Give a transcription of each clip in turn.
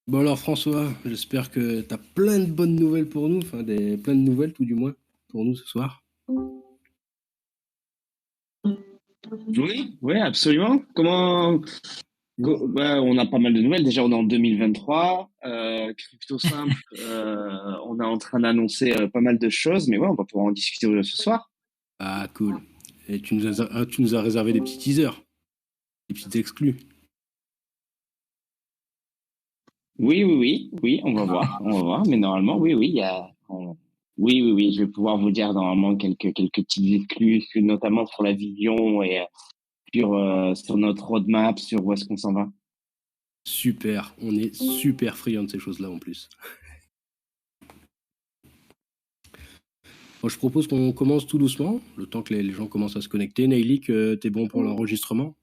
Bon alors François, j'espère que tu as plein de bonnes nouvelles pour nous, enfin plein de nouvelles tout du moins pour nous ce soir. Oui, oui, absolument. Bah, on a pas mal de nouvelles. Déjà, on est en 2023. Crypto Simple, on est en train d'annoncer pas mal de choses, mais ouais, on va pouvoir en discuter ce soir. Ah cool. Et tu nous as réservé des petits teasers, des petites exclus. Oui, oui, oui, oui, on va voir. Mais normalement, oui, oui, oui, oui, oui, je vais pouvoir vous dire normalement quelques petits exclus, notamment sur la vision et sur notre roadmap, sur où est-ce qu'on s'en va. Super, on est super friand de ces choses-là en plus. Bon, je propose qu'on commence tout doucement, le temps que les gens commencent à se connecter. Naïlik, t'es bon pour l'enregistrement?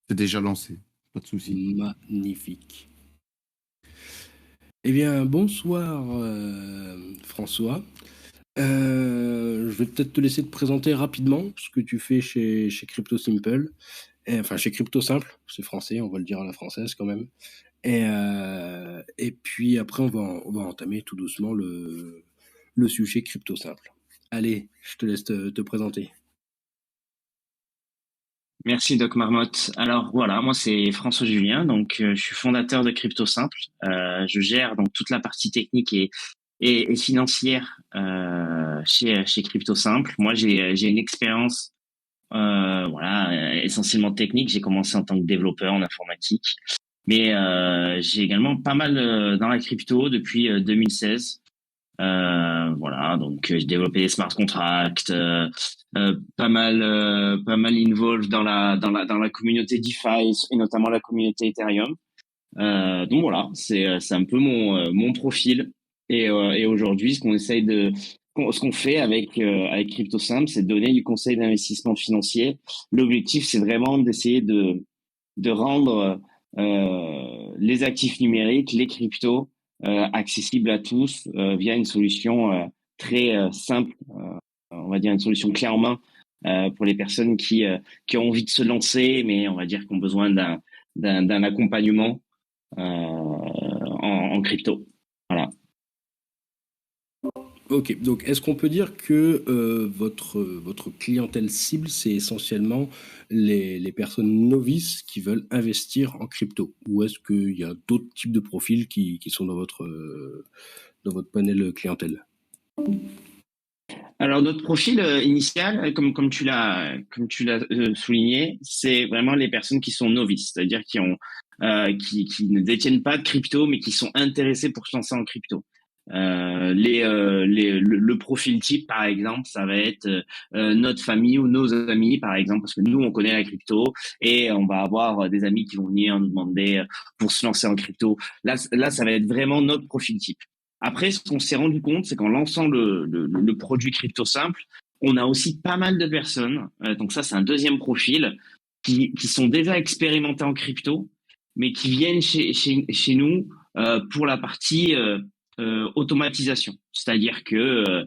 C'est déjà lancé, pas de souci. Magnifique. Eh bien, bonsoir François. Je vais peut-être te laisser te présenter rapidement ce que tu fais chez Crypto Simple. Enfin, chez Crypto Simple, c'est français, on va le dire à la française quand même. Et puis après, on va entamer tout doucement le sujet Crypto Simple. Allez, je te laisse te présenter. Merci Doc Marmotte. Alors voilà, moi c'est François Julien, donc je suis fondateur de Crypto Simple. Je gère donc toute la partie technique et financière chez Crypto Simple. Moi j'ai une expérience voilà essentiellement technique. J'ai commencé en tant que développeur en informatique, mais j'ai également pas mal dans la crypto depuis 2016. Voilà, donc j'ai développé des smart contracts, pas mal involved dans la communauté DeFi et notamment la communauté Ethereum. Donc voilà, c'est un peu mon profil. Et aujourd'hui, ce qu'on fait avec CryptoSimple, c'est de donner du conseil d'investissement financier. L'objectif, c'est vraiment d'essayer de rendre les actifs numériques, les cryptos, accessibles à tous via une solution très simple, on va dire une solution clé en main pour les personnes qui ont envie de se lancer, mais on va dire qui ont besoin d'un accompagnement en crypto. Voilà. Ok, donc est-ce qu'on peut dire que votre clientèle cible, c'est essentiellement les personnes novices qui veulent investir en crypto? Ou est-ce qu'il y a d'autres types de profils qui sont dans votre panel clientèle? Alors notre profil initial, comme tu l'as souligné, c'est vraiment les personnes qui sont novices, c'est-à-dire qui ne détiennent pas de crypto, mais qui sont intéressés pour se lancer en crypto. Le profil type, par exemple, ça va être notre famille ou nos amis, par exemple, parce que nous, on connaît la crypto et on va avoir des amis qui vont venir nous demander pour se lancer en crypto. Là, ça va être vraiment notre profil type. Après, ce qu'on s'est rendu compte, c'est qu'en lançant le produit crypto simple, on a aussi pas mal de personnes, donc ça c'est un deuxième profil, qui sont déjà expérimentés en crypto, mais qui viennent chez nous pour la partie automatisation. C'est-à-dire que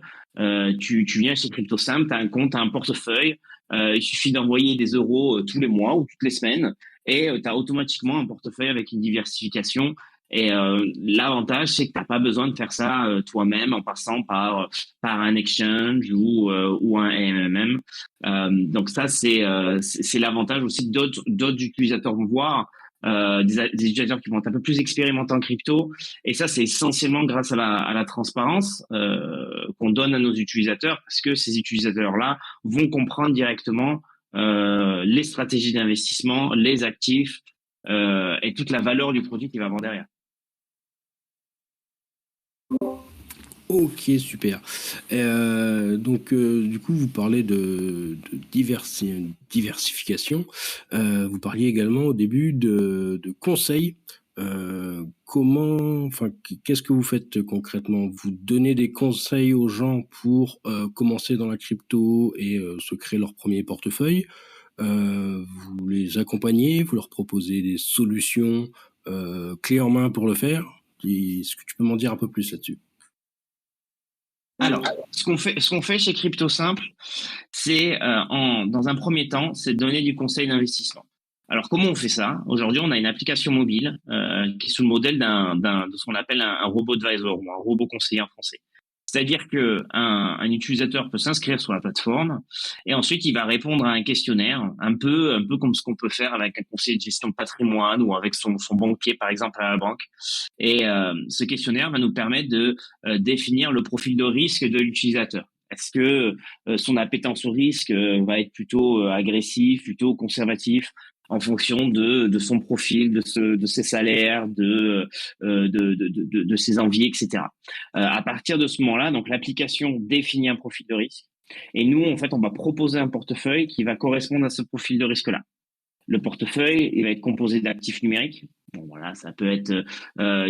tu viens chez Crypto Simple, tu as un compte, tu as un portefeuille, il suffit d'envoyer des euros tous les mois ou toutes les semaines, et tu as automatiquement un portefeuille avec une diversification et l'avantage, c'est que t'as pas besoin de faire ça toi-même en passant par un exchange ou un AMM. Donc ça, c'est l'avantage aussi que d'autres utilisateurs vont voir, des utilisateurs qui vont être un peu plus expérimentés en crypto. Et ça, c'est essentiellement grâce à la transparence qu'on donne à nos utilisateurs, parce que ces utilisateurs-là vont comprendre directement les stratégies d'investissement, les actifs et toute la valeur du produit qu'il va avoir derrière. Ok, super. Donc, du coup, vous parlez de diversification. Vous parliez également au début de conseils. Enfin, qu'est-ce que vous faites concrètement? Vous donnez des conseils aux gens pour commencer dans la crypto et se créer leur premier portefeuille. Vous les accompagnez, vous leur proposez des solutions clés en main pour le faire. Est-ce que tu peux m'en dire un peu plus là-dessus? Alors, ce qu'on fait chez Crypto Simple, c'est dans un premier temps, c'est donner du conseil d'investissement. Alors, comment on fait ça? Aujourd'hui, on a une application mobile qui est sous le modèle de ce qu'on appelle un robot advisor ou un robot conseiller en français. C'est-à-dire que un utilisateur peut s'inscrire sur la plateforme et ensuite il va répondre à un questionnaire, un peu comme ce qu'on peut faire avec un conseiller de gestion de patrimoine ou avec son banquier, par exemple, à la banque. Et ce questionnaire va nous permettre de définir le profil de risque de l'utilisateur. Est-ce que son appétence au risque va être plutôt agressif, plutôt conservatif, en fonction de son profil, de ses salaires, de ses envies, etc. À partir de ce moment-là, donc l'application définit un profil de risque et nous, en fait, on va proposer un portefeuille qui va correspondre à ce profil de risque-là. Le portefeuille, il va être composé d'actifs numériques. Bon, voilà, ça peut être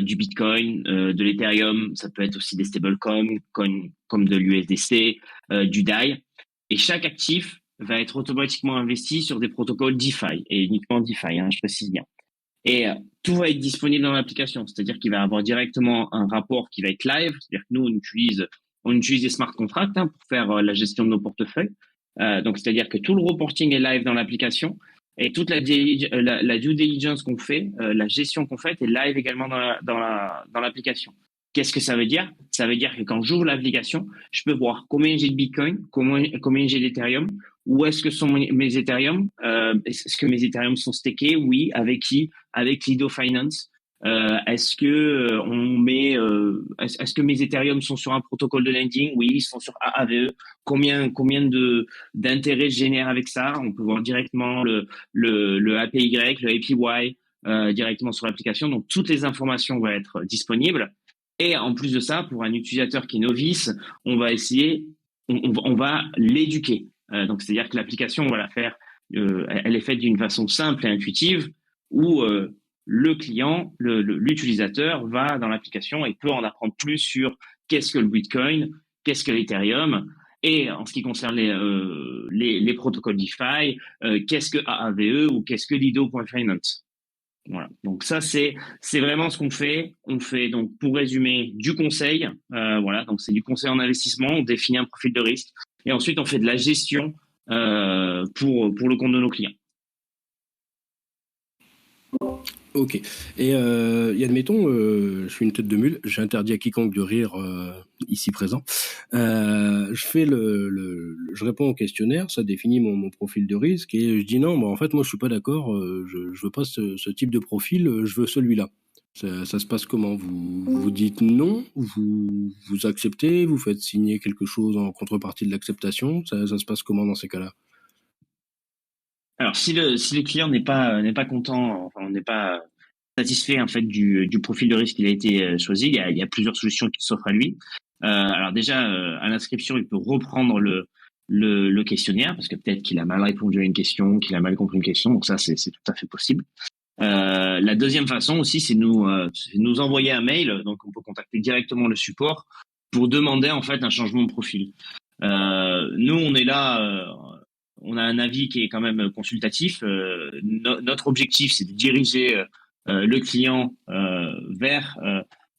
du Bitcoin, de l'Ethereum, ça peut être aussi des stablecoins comme de l'USDC, du DAI. Et chaque actif va être automatiquement investi sur des protocoles DeFi et uniquement DeFi, hein, je précise bien. Et tout va être disponible dans l'application, c'est-à-dire qu'il va avoir directement un rapport qui va être live, c'est-à-dire que nous on utilise des smart contracts pour faire la gestion de nos portefeuilles. Donc c'est-à-dire que tout le reporting est live dans l'application et toute la due diligence qu'on fait, la gestion qu'on fait est live également dans l'application. Qu'est-ce que ça veut dire? Ça veut dire que quand j'ouvre l'application, je peux voir combien j'ai de Bitcoin, combien j'ai d'Ethereum, où est-ce que sont mes Ethereum, est-ce que mes Ethereum sont stakés? Oui, avec qui? Avec Lido Finance. Est-ce que est-ce que mes Ethereum sont sur un protocole de lending? Oui, ils sont sur AAVE. Combien d'intérêts je génère avec ça? On peut voir directement le APY, le APY directement sur l'application. Donc toutes les informations vont être disponibles. Et en plus de ça, pour un utilisateur qui est novice, on va essayer, on va l'éduquer. Donc c'est-à-dire que l'application, on va la faire, elle est faite d'une façon simple et intuitive où le client, l'utilisateur va dans l'application et peut en apprendre plus sur qu'est-ce que le Bitcoin, qu'est-ce que l'Ethereum, et en ce qui concerne les protocoles DeFi, qu'est-ce que AAVE ou qu'est-ce que Lido.finance. Voilà. Donc ça c'est vraiment ce qu'on fait. On fait donc pour résumer du conseil. Voilà. Donc c'est du conseil en investissement. On définit un profil de risque et ensuite on fait de la gestion pour le compte de nos clients. Ok. Et admettons, je suis une tête de mule, j'interdis à quiconque de rire ici présent. Je réponds au questionnaire, ça définit mon profil de risque et je dis non, en fait moi je suis pas d'accord, je veux pas ce type de profil, je veux celui-là. Ça se passe comment? Vous dites non, vous acceptez, vous faites signer quelque chose en contrepartie de l'acceptation, ça se passe comment dans ces cas-là? Alors si le client n'est pas content, enfin on n'est pas satisfait en fait du profil de risque qui a été choisi, il y a plusieurs solutions qui s'offrent à lui. Alors déjà à l'inscription, il peut reprendre le questionnaire parce que peut-être qu'il a mal répondu à une question, qu'il a mal compris une question, donc ça c'est tout à fait possible. La deuxième façon aussi, c'est nous envoyer un mail, donc on peut contacter directement le support pour demander en fait un changement de profil. Nous, on est là, on a un avis qui est quand même consultatif. Notre objectif, c'est de diriger le client vers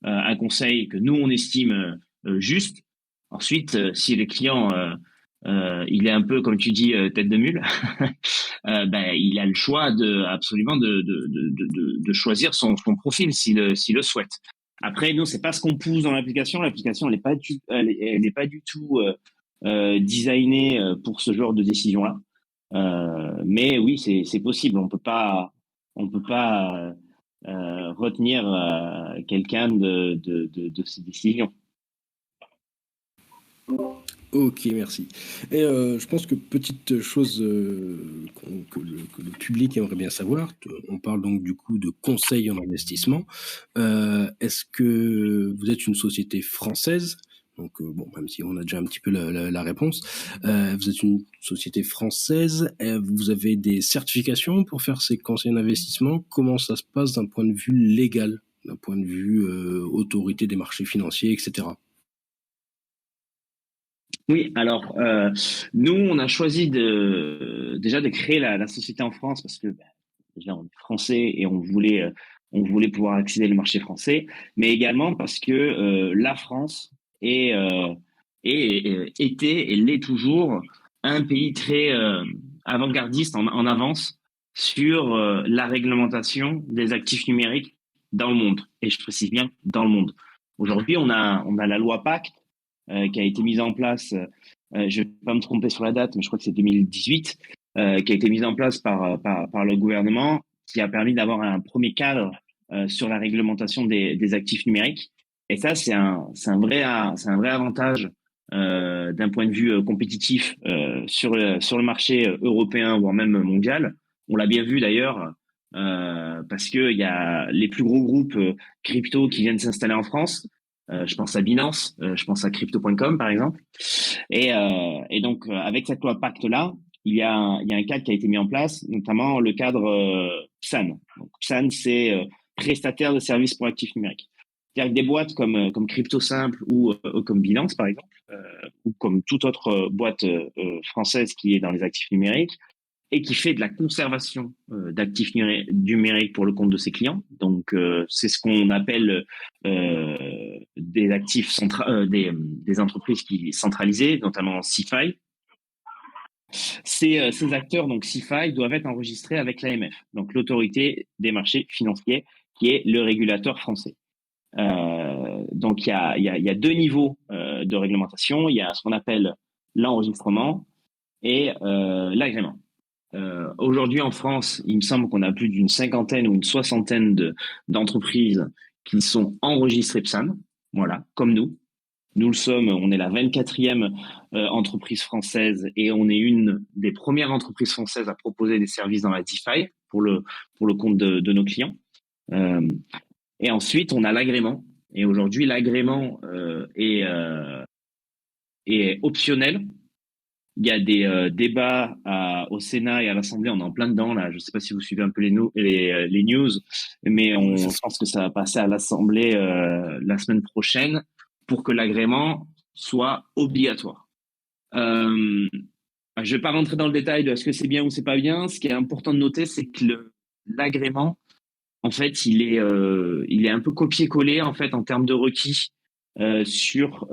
un conseil que nous on estime juste. Ensuite, si le client il est un peu, comme tu dis, tête de mule, ben, il a le choix absolument de choisir son profil s'il le souhaite. Après, nous, c'est pas ce qu'on pousse dans l'application. L'application, elle est pas du tout designée pour ce genre de décision-là. Mais oui, c'est possible. On peut pas retenir quelqu'un de ses décisions. Ok, merci. Et je pense que petite chose que le public aimerait bien savoir, on parle donc du coup de conseil en investissement. Est-ce que vous êtes une société française? Donc bon, même si on a déjà un petit peu la réponse, vous êtes une société française, vous avez des certifications pour faire ces conseils d'investissement. Comment ça se passe d'un point de vue légal, d'un point de vue autorité des marchés financiers, etc. Oui, alors nous, on a choisi déjà de créer la société en France parce que déjà on est français et on voulait pouvoir accéder au marché français, mais également parce que la France est, était et l'est toujours un pays très avant-gardiste en avance sur la réglementation des actifs numériques dans le monde. Et je précise bien dans le monde. Aujourd'hui, on a la loi Pacte qui a été mise en place, je ne vais pas me tromper sur la date, mais je crois que c'est 2018, qui a été mise en place par le gouvernement, qui a permis d'avoir un premier cadre sur la réglementation des actifs numériques. Et ça, c'est un vrai avantage d'un point de vue compétitif sur le marché européen, voire même mondial. On l'a bien vu d'ailleurs, parce que il y a les plus gros groupes crypto qui viennent s'installer en France. Je pense à Binance, je pense à crypto.com par exemple. Et donc avec cette loi Pacte là, il y a un cadre qui a été mis en place, notamment le cadre PSAN. Donc, PSAN, c'est prestataire de services pour actifs numériques. C'est-à-dire que des boîtes comme CryptoSimple ou comme Binance par exemple, ou comme toute autre boîte française qui est dans les actifs numériques, et qui fait de la conservation d'actifs numériques pour le compte de ses clients. Donc, c'est ce qu'on appelle des actifs des entreprises qui centralisées, notamment CeFi. Ces acteurs, donc CeFi, doivent être enregistrés avec l'AMF, donc l'autorité des marchés financiers, qui est le régulateur français. Donc, il y a deux niveaux de réglementation. Il y a ce qu'on appelle l'enregistrement et l'agrément. Aujourd'hui en France, il me semble qu'on a plus d'une cinquantaine ou une soixantaine d'entreprises qui sont enregistrées PSAN, voilà, comme nous. Nous le sommes, on est la 24e entreprise française et on est une des premières entreprises françaises à proposer des services dans la DeFi pour le compte de nos clients. Et ensuite, on a l'agrément. Et aujourd'hui, l'agrément est optionnel. Il y a des débats au Sénat et à l'Assemblée, on est en plein dedans là. Je ne sais pas si vous suivez un peu les news, mais je pense que ça va passer à l'Assemblée la semaine prochaine pour que l'agrément soit obligatoire. Je ne vais pas rentrer dans le détail de est-ce que c'est bien ou c'est pas bien. Ce qui est important de noter, c'est que l'agrément, en fait, il est un peu copié-collé en fait en termes de requis sur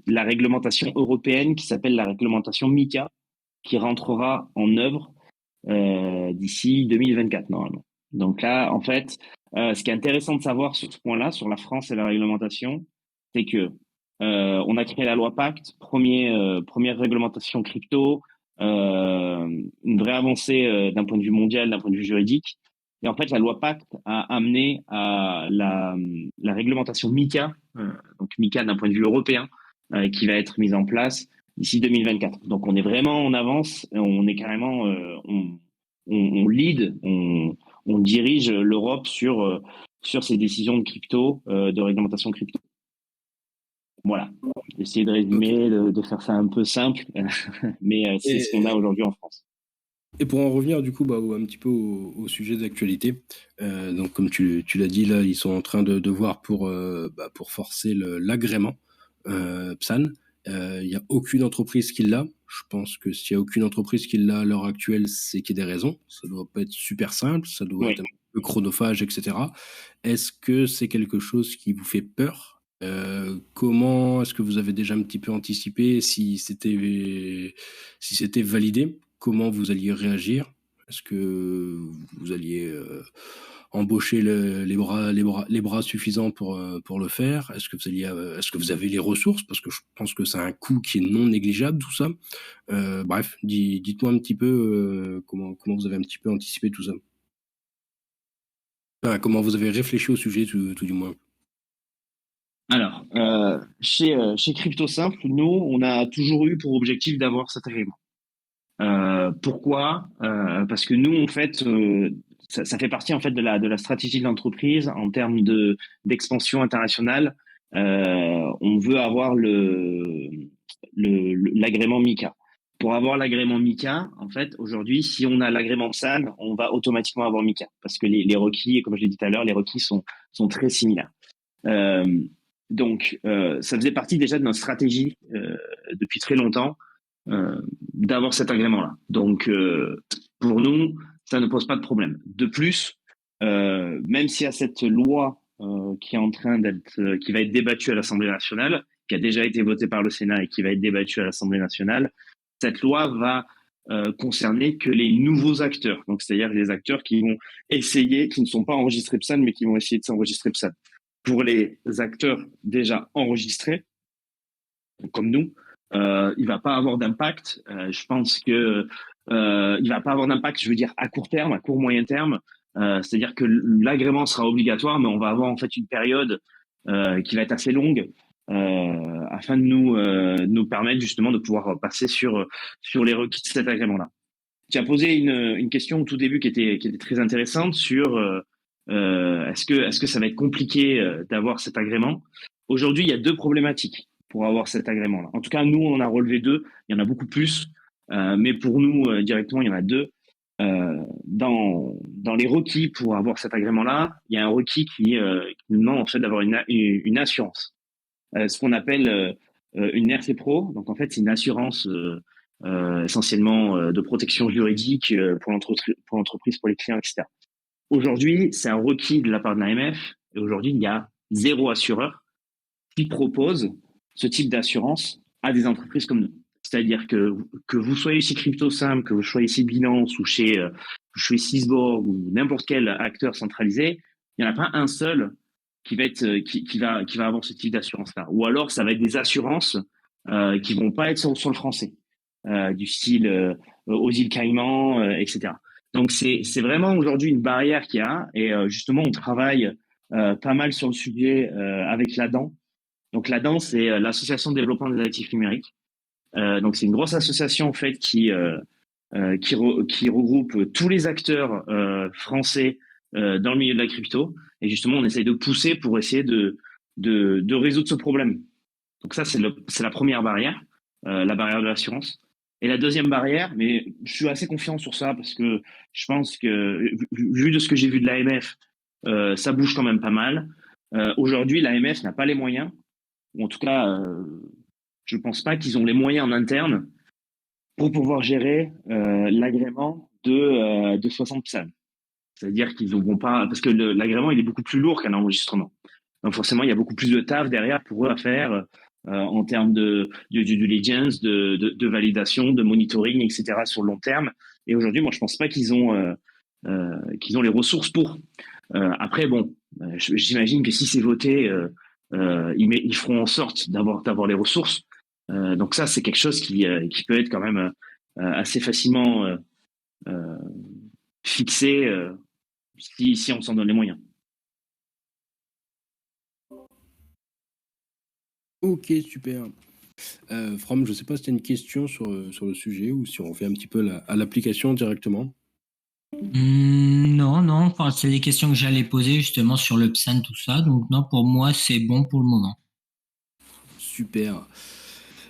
la réglementation européenne qui s'appelle la réglementation MiCA, qui rentrera en œuvre d'ici 2024 normalement. Donc là, en fait, ce qui est intéressant de savoir sur ce point-là, sur la France et la réglementation, c'est que on a créé la loi Pacte, première réglementation crypto, une vraie avancée d'un point de vue mondial, d'un point de vue juridique. Et en fait, la loi Pacte a amené à la réglementation MiCA, donc MiCA d'un point de vue européen, qui va être mise en place d'ici 2024. Donc on est vraiment en avance, on est carrément, on lead, on dirige l'Europe sur ces décisions de crypto, de réglementation crypto. Voilà, j'ai essayé de résumer, de faire ça un peu simple, mais c'est ce qu'on a aujourd'hui en France. Et pour en revenir du coup un petit peu au sujet d'actualité, donc comme tu l'as dit là, ils sont en train de voir pour forcer l'agrément PSAN. Il n'y a aucune entreprise qui l'a. Je pense que s'il y a aucune entreprise qui l'a à l'heure actuelle, c'est qu'il y a des raisons. Ça doit pas être super simple, ça doit être un peu chronophage, etc. Est-ce que c'est quelque chose qui vous fait peur? Comment est-ce que vous avez déjà un petit peu anticipé si c'était validé? Comment vous alliez réagir? Est-ce que vous alliez embaucher les bras suffisants pour le faire? Est-ce que vous avez les ressources? Parce que je pense que c'est un coût qui est non négligeable, tout ça. Bref, dites-moi un petit peu comment vous avez un petit peu anticipé tout ça. Enfin, comment vous avez réfléchi au sujet, tout du moins. Alors, chez CryptoSimple, nous, on a toujours eu pour objectif d'avoir cet agrément. Pourquoi Parce que nous, en fait, ça fait partie en fait de la stratégie de l'entreprise en termes d'expansion internationale. On veut avoir l'agrément MiCA. Pour avoir l'agrément MiCA, en fait, aujourd'hui, si on a l'agrément PSAN, on va automatiquement avoir MiCA parce que les requis, comme je l'ai dit tout à l'heure, les requis sont très similaires. Donc, ça faisait partie déjà de notre stratégie depuis très longtemps d'avoir cet agrément-là. Donc, pour nous, ça ne pose pas de problème. De plus, même s'il y a cette loi qui est en train qui va être débattue à l'Assemblée nationale, qui a déjà été votée par le Sénat et qui va être débattue à l'Assemblée nationale, cette loi va concerner que les nouveaux acteurs. Donc, c'est-à-dire les acteurs qui vont essayer, qui ne sont pas enregistrés PSAN, mais qui vont essayer de s'enregistrer PSAN. Pour les acteurs déjà enregistrés, comme nous, il va pas avoir d'impact. Je pense que il va pas avoir d'impact, je veux dire à court terme, à court moyen terme. C'est-à-dire que l'agrément sera obligatoire, mais on va avoir en fait une période qui va être assez longue afin de nous permettre justement de pouvoir passer sur les requis de cet agrément-là. Tu as posé une question au tout début qui était très intéressante sur est-ce que ça va être compliqué d'avoir cet agrément. Aujourd'hui, il y a deux problématiques pour avoir cet agrément-là. En tout cas, nous, on en a relevé deux. Il y en a beaucoup plus, mais pour nous, directement, il y en a deux. Dans les requis pour avoir cet agrément-là, il y a un requis qui nous demande en fait d'avoir une assurance, ce qu'on appelle une RC Pro. Donc en fait, c'est une assurance essentiellement de protection juridique pour l'entreprise, pour les clients, etc. Aujourd'hui, c'est un requis de la part de l'AMF, et aujourd'hui, il y a zéro assureur qui propose ce type d'assurance à des entreprises comme nous. C'est-à-dire que vous soyez chez CryptoSam, que vous soyez chez Binance ou chez Sysborg ou n'importe quel acteur centralisé, il n'y en a pas un seul qui va avoir ce type d'assurance-là. Ou alors, ça va être des assurances qui vont pas être sur le français, du style aux îles Caïmans, etc. Donc, c'est vraiment aujourd'hui une barrière qu'il y a. Et justement, on travaille pas mal sur le sujet avec l'ADAN. Donc, l'ADAN, c'est l'Association de développement des actifs numériques. Donc, c'est une grosse association en fait qui regroupe tous les acteurs français dans le milieu de la crypto. Et justement, on essaye de pousser pour essayer de résoudre ce problème. Donc ça, c'est la première barrière, la barrière de l'assurance. Et la deuxième barrière, mais je suis assez confiant sur ça parce que je pense que, vu de ce que j'ai vu de l'AMF, ça bouge quand même pas mal. Aujourd'hui, l'AMF n'a pas les moyens, ou en tout cas, je pense pas qu'ils ont les moyens en interne pour pouvoir gérer l'agrément de 60 psalmes. C'est-à-dire qu'ils n'auront pas, parce que l'agrément il est beaucoup plus lourd qu'un enregistrement. Donc forcément, il y a beaucoup plus de taf derrière pour eux à faire en termes de due diligence, de validation, de monitoring, etc. sur le long terme. Et aujourd'hui, moi, je pense pas qu'ils ont les ressources pour. Après, bon, j'imagine que si c'est voté, ils feront en sorte d'avoir les ressources. Donc ça, c'est quelque chose qui peut être quand même assez facilement fixé si on s'en donne les moyens. Ok, super. From, je ne sais pas si tu as une question sur le sujet ou si on fait un petit peu à l'application directement. Non, enfin, c'est des questions que j'allais poser justement sur le PSAN, tout ça. Donc non, pour moi, c'est bon pour le moment. Super.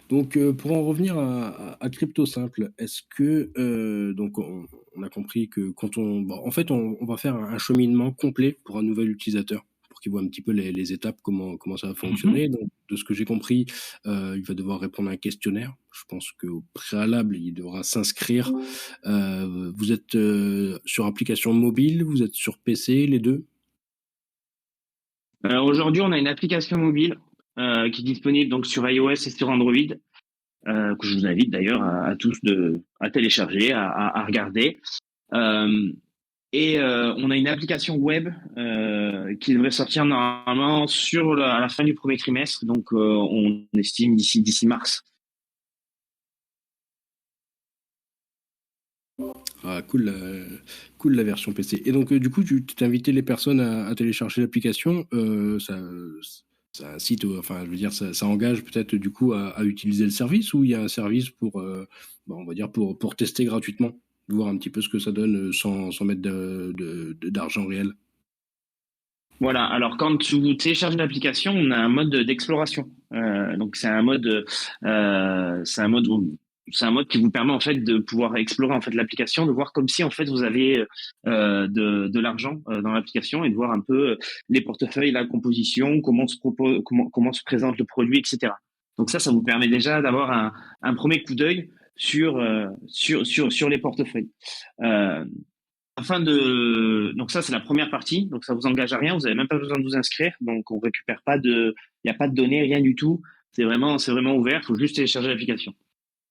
Donc, pour en revenir à Crypto Simple, est-ce que donc on a compris que quand en fait, on va faire un cheminement complet pour un nouvel utilisateur pour qu'il voit un petit peu les étapes, comment ça va fonctionner. Donc, de ce que j'ai compris, il va devoir répondre à un questionnaire. Je pense qu'au préalable, il devra s'inscrire. Vous êtes sur application mobile, vous êtes sur PC, les deux? Aujourd'hui, on a une application mobile qui est disponible donc sur iOS et sur Android, que je vous invite d'ailleurs à tous à télécharger, à regarder. Et on a une application web qui devrait sortir normalement à la fin du premier trimestre, donc on estime d'ici mars. Ah, cool, cool la version PC. Et donc, du coup, tu t'es invité les personnes à télécharger l'application. C'est un site, enfin, je veux dire, ça engage peut-être du coup à utiliser le service, ou il y a un service pour, on va dire, pour tester gratuitement, voir un petit peu ce que ça donne sans mettre d'argent réel. Voilà, alors quand vous téléchargez l'application, on a un mode d'exploration. Donc c'est un mode qui vous permet en fait de pouvoir explorer en fait l'application, de voir comme si en fait vous aviez de l'argent dans l'application, et de voir un peu les portefeuilles, la composition, comment se présente le produit, etc. Donc ça vous permet déjà d'avoir un premier coup d'œil sur les portefeuilles. Donc ça c'est la première partie, donc ça vous engage à rien, vous avez même pas besoin de vous inscrire, donc on récupère pas il n'y a pas de données, rien du tout, c'est vraiment ouvert, il faut juste télécharger l'application.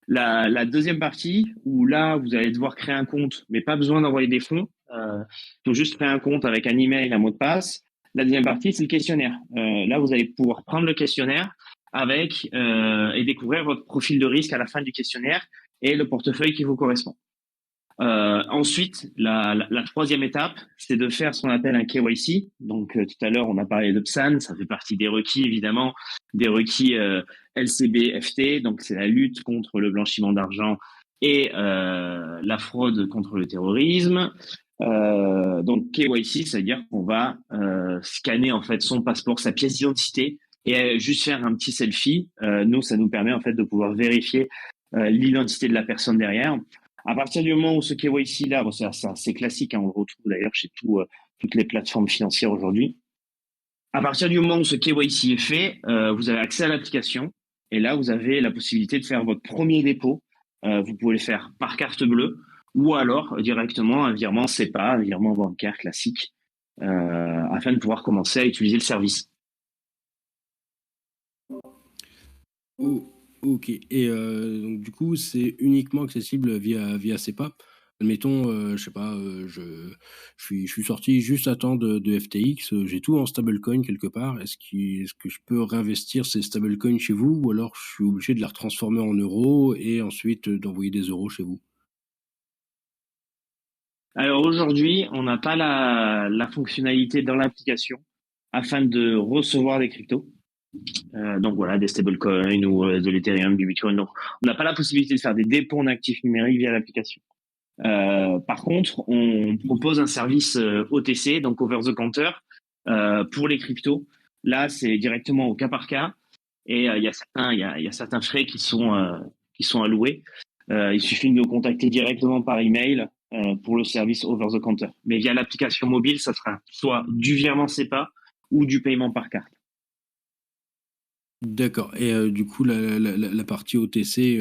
La deuxième partie, où là, vous allez devoir créer un compte, mais pas besoin d'envoyer des fonds. Il faut juste créer un compte avec un email, un mot de passe. La deuxième partie, c'est le questionnaire. Là, vous allez pouvoir prendre le questionnaire avec et découvrir votre profil de risque à la fin du questionnaire et le portefeuille qui vous correspond. Ensuite, la troisième étape, c'est de faire ce qu'on appelle un KYC. Donc, tout à l'heure, on a parlé de PSAN, ça fait partie des requis, évidemment, des requis LCB-FT, donc c'est la lutte contre le blanchiment d'argent et la fraude contre le terrorisme. Donc, KYC, c'est-à-dire qu'on va scanner en fait son passeport, sa pièce d'identité, et juste faire un petit selfie. Nous, ça nous permet en fait de pouvoir vérifier l'identité de la personne derrière. À partir du moment où ce KYC là, bon, c'est classique, hein, on le retrouve d'ailleurs chez toutes les plateformes financières aujourd'hui. À partir du moment où ce KYC est fait, vous avez accès à l'application et là vous avez la possibilité de faire votre premier dépôt. Vous pouvez le faire par carte bleue ou alors directement un virement SEPA, un virement bancaire classique, afin de pouvoir commencer à utiliser le service. Oh, ok. Et donc du coup, c'est uniquement accessible via SEPA. Admettons, je sais pas, je suis sorti juste à temps de FTX, j'ai tout en stablecoin quelque part. Est-ce que je peux réinvestir ces stablecoins chez vous ou alors je suis obligé de les retransformer en euros et ensuite d'envoyer des euros chez vous? Alors aujourd'hui, on n'a pas la fonctionnalité dans l'application afin de recevoir des cryptos. Donc voilà, des stablecoins ou de l'Ethereum, du Bitcoin. Donc on n'a pas la possibilité de faire des dépôts en actifs numériques via l'application. Par contre, on propose un service OTC, donc over the counter, pour les cryptos. Là, c'est directement au cas par cas, et il y a certains frais qui sont alloués. Il suffit de nous contacter directement par email pour le service over the counter. Mais via l'application mobile, ça sera soit du virement SEPA ou du paiement par carte. D'accord. Et du coup, la partie OTC,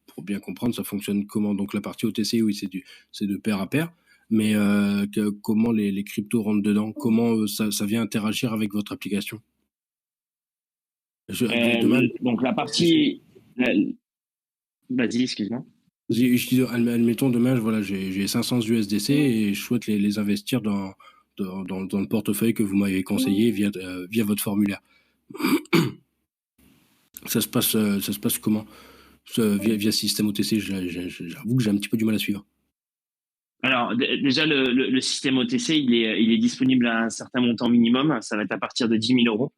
pour bien comprendre, ça fonctionne comment? Donc la partie OTC, oui, c'est de pair à pair, mais comment les cryptos rentrent dedans? Comment ça vient interagir avec votre application? Demain, Donc la partie... Vas-y, excuse-moi. je dis, admettons, demain, voilà, j'ai 500 USDC et je souhaite les investir dans le portefeuille que vous m'avez conseillé via votre formulaire. Ça se passe comment? Via système OTC, j'avoue que j'ai un petit peu du mal à suivre. Alors déjà le système OTC il est disponible à un certain montant minimum, ça va être à partir de 10 000 euros.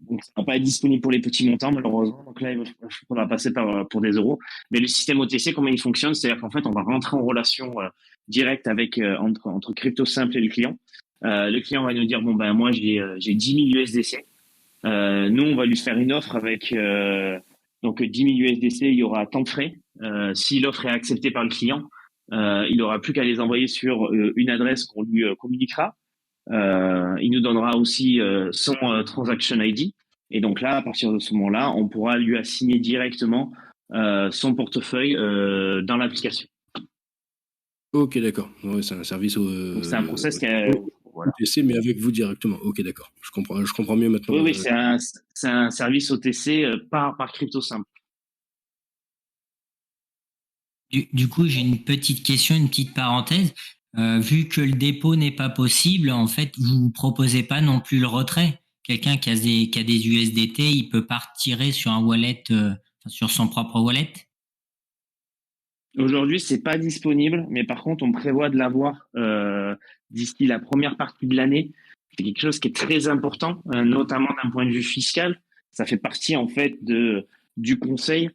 Donc ça va pas être disponible pour les petits montants malheureusement. Donc là il faudra passer pour des euros. Mais le système OTC comment il fonctionne, c'est-à-dire qu'en fait on va rentrer en relation directe avec entre Crypto Simple et le client. Le client va nous dire bon ben moi j'ai 10 000 USDC. Nous, on va lui faire une offre avec donc 10 000 USDC, il y aura tant de frais. Si l'offre est acceptée par le client, il n'aura plus qu'à les envoyer sur une adresse qu'on lui communiquera. Il nous donnera aussi son transaction ID. Et donc là, à partir de ce moment-là, on pourra lui assigner directement son portefeuille dans l'application. Ok, d'accord. Ouais, c'est un service Donc c'est un process qui est... Voilà. OTC, mais avec vous directement. Ok, d'accord. Je comprends mieux maintenant. Oui, c'est un service OTC par Crypto Simple. Du coup, j'ai une petite question, une petite parenthèse. Vu que le dépôt n'est pas possible, en fait, vous ne proposez pas non plus le retrait. Quelqu'un qui a des USDT, il peut pas retirer sur un wallet, sur son propre wallet? Aujourd'hui, c'est pas disponible, mais par contre, on prévoit de l'avoir d'ici la première partie de l'année. C'est quelque chose qui est très important, notamment d'un point de vue fiscal. Ça fait partie en fait du conseil,